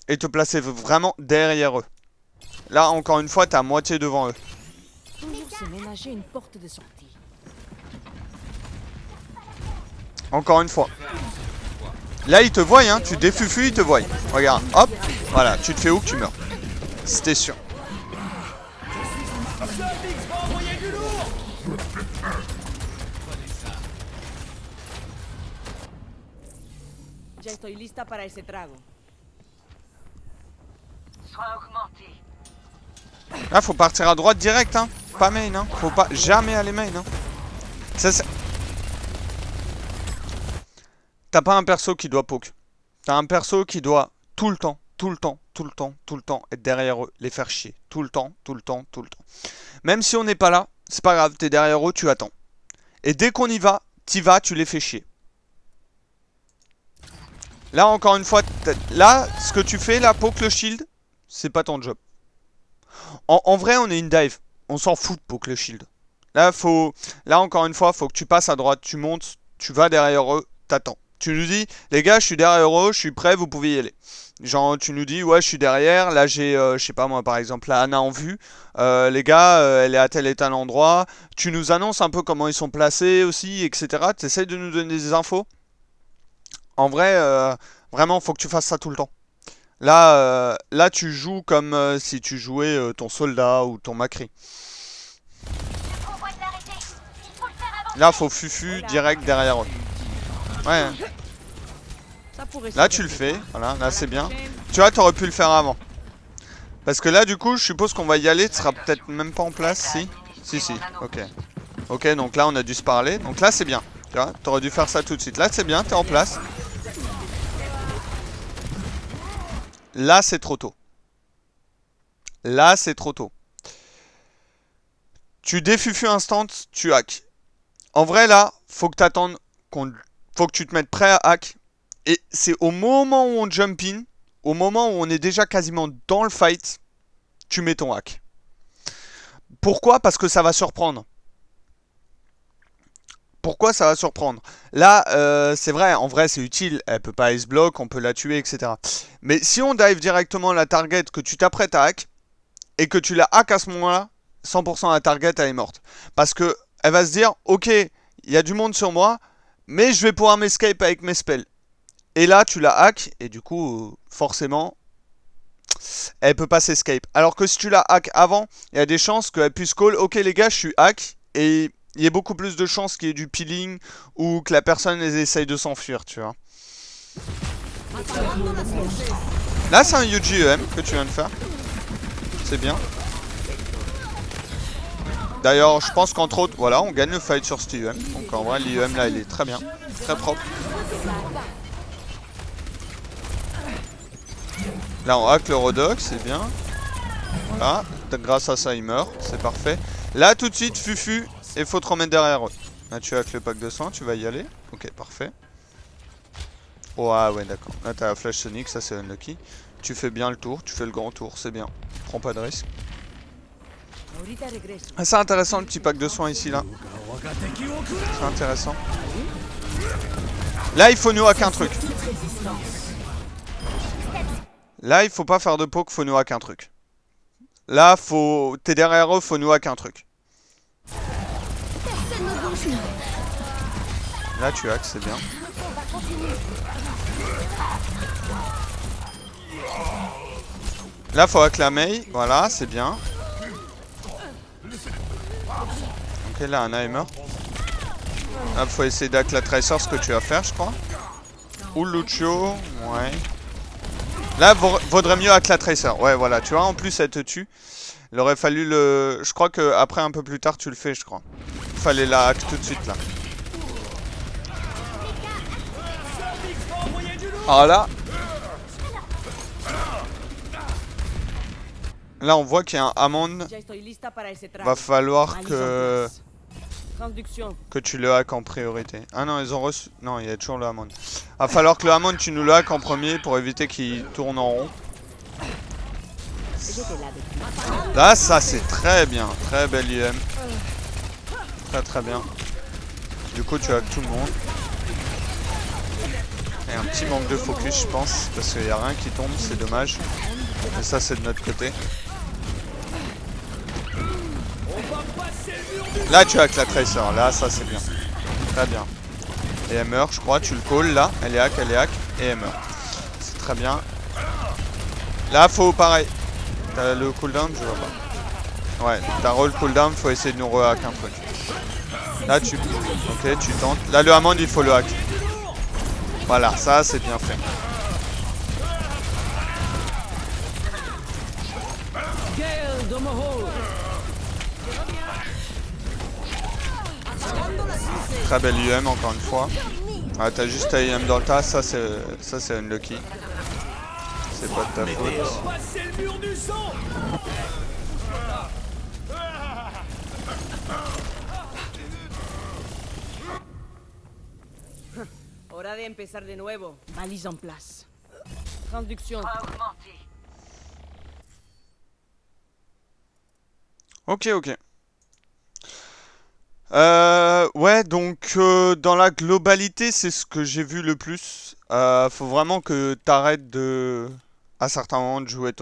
Et te placer vraiment derrière eux. Là, encore une fois, t'es à moitié devant eux. Toujours se ménager une porte de sortie. Encore une fois. Là, ils te voient, hein. Tu défufues, ils te voient. Regarde, hop. Voilà, tu te fais où que tu meurs. C'était sûr. Ya estoy lista para ese trago. Là, faut partir à droite direct, hein. Pas main, hein. Faut pas jamais aller main, hein. T'as pas un perso qui doit poke. T'as un perso qui doit tout le temps être derrière eux, les faire chier. Tout le temps. Même si on n'est pas là, c'est pas grave, t'es derrière eux, tu attends. Et dès qu'on y va, t'y vas, tu les fais chier. Là, encore une fois, là, ce que tu fais, là, poke le shield, c'est pas ton job. En vrai, on est une dive. On s'en fout de poke le shield. Là, encore une fois, faut que tu passes à droite, tu montes, tu vas derrière eux, t'attends. Tu nous dis, les gars, je suis derrière eux, je suis prêt, vous pouvez y aller. Genre, tu nous dis, ouais, je suis derrière, là, j'ai, je sais pas moi, par exemple, la Ana en vue. Les gars, elle est à tel et tel endroit. Tu nous annonces un peu comment ils sont placés aussi, etc. Tu essayes de nous donner des infos. En vrai, vraiment, faut que tu fasses ça tout le temps. Là, tu joues comme si tu jouais ton soldat ou ton Macri. Là, faut fufu direct derrière eux. Ouais. Là, tu le fais. Voilà, là, c'est bien. Tu vois, t'aurais pu le faire avant. Parce que là, du coup, je suppose qu'on va y aller. Tu seras peut-être même pas en place, si. Si, ok. Ok, donc là, on a dû se parler. Donc là, c'est bien. Tu vois, t'aurais dû faire ça tout de suite. Là, c'est bien, t'es en place. Là, c'est trop tôt. Là, c'est trop tôt. Tu défufu instant, tu hack. En vrai, là, faut que t'attendes faut que tu te mettes prêt à hack. Et c'est au moment où on jump in, au moment où on est déjà quasiment dans le fight, tu mets ton hack. Pourquoi? Parce que ça va surprendre. Pourquoi ça va surprendre? Là, c'est vrai, en vrai c'est utile, elle peut pas S-block, on peut la tuer, etc. Mais si on dive directement la target, que tu t'apprêtes à hack, et que tu la hack à ce moment-là, 100% la target elle est morte. Parce que elle va se dire, ok, il y a du monde sur moi, mais je vais pouvoir m'escape avec mes spells. Et là tu la hack, et du coup, forcément, elle peut pas s'escape. Alors que si tu la hack avant, il y a des chances qu'elle puisse call, ok les gars, je suis hack, et il y a beaucoup plus de chances qu'il y ait du peeling ou que la personne essaye de s'enfuir, tu vois. Là, c'est un UGEM que tu viens de faire. C'est bien. D'ailleurs, je pense qu'entre autres, voilà, on gagne le fight sur cet IEM. Donc en vrai, l'IEM là, il est très bien. Très propre. Là, on hack le Rodox, c'est bien. Voilà, grâce à ça, il meurt. C'est parfait. Là, tout de suite, Fufu. Et faut te remettre derrière eux. Là tu as que le pack de soins, tu vas y aller. Ok, parfait. Oh ah ouais, d'accord. Là t'as la flash sonic, ça c'est unlucky. Tu fais bien le tour, tu fais le grand tour, c'est bien. Prends pas de risque. Ah, c'est intéressant le petit pack de soins ici là. C'est intéressant. Là il faut nous hack un truc. Là il faut pas faire de poke, faut nous hack un truc. Là faut... T'es derrière eux, faut nous hack un truc. Là tu hack, c'est bien. Là faut hack la Mei, voilà, c'est bien. Ok, là Anna est mort. Là faut essayer d'hack la Tracer, ce que tu vas faire je crois. Ou Lucio, ouais. Là vaudrait mieux hack la Tracer, ouais voilà, tu vois, en plus elle te tue. Il aurait fallu le... Je crois que après un peu plus tard tu le fais je crois. Fallait la hack tout de suite là. Alors là... Là on voit qu'il y a un Hammond. Va falloir que tu le hack en priorité. Ah non, ils ont reçu... Non, il y a toujours le Hammond. Va falloir que le Hammond tu nous le hack en premier pour éviter qu'il tourne en rond. Là ça c'est très bien. Très belle IM. Très très bien. Du coup tu hack tout le monde. Et un petit manque de focus je pense. Parce qu'il n'y a rien qui tombe, c'est dommage. Et ça c'est de notre côté. Là tu hack la Tracer, là ça c'est bien. Très bien. Et elle meurt je crois, tu le call là. Elle est hack, et elle meurt. C'est très bien. Là faut pareil. T'as le cooldown, je vois pas. Ouais, t'as roll cooldown, faut essayer de nous rehack un truc. Là tu... Ok, tu tentes. Là le Hammond il faut le hack. Voilà, ça c'est bien fait. Très belle UM encore une fois. Ah, t'as juste ta UM dans le tas, ça c'est unlucky. C'est pas de ta faute. Hora de empezar de nuevo. Valise en place. Transduction. Ok, ok. Ouais, donc dans la globalité, c'est ce que j'ai vu le plus. Faut vraiment que t'arrêtes de, à certains moments, de jouer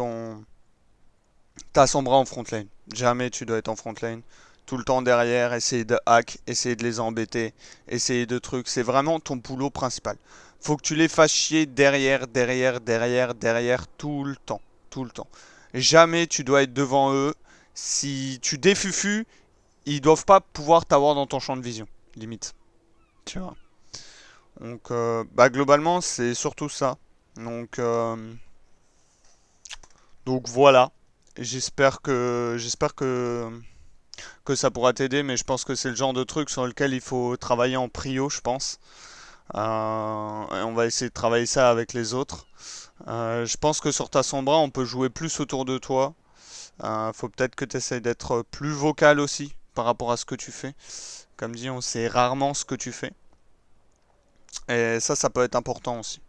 ta Sombra en front lane. Jamais tu dois être en front lane. Tout le temps derrière, essayer de hack, essayer de les embêter, essayer de trucs. C'est vraiment ton boulot principal. Faut que tu les fasses chier derrière, tout le temps. Tout le temps. Jamais tu dois être devant eux. Si tu défufus, ils doivent pas pouvoir t'avoir dans ton champ de vision. limite. Tu vois. Donc, bah, globalement, c'est surtout ça. Donc voilà. J'espère que ça pourra t'aider, mais je pense que c'est le genre de truc sur lequel il faut travailler en prio, je pense. Et on va essayer de travailler ça avec les autres. Je pense que sur ta Sombra, on peut jouer plus autour de toi. Faut peut-être que tu essayes d'être plus vocal aussi par rapport à ce que tu fais. Comme dit, on sait rarement ce que tu fais. Et ça peut être important aussi.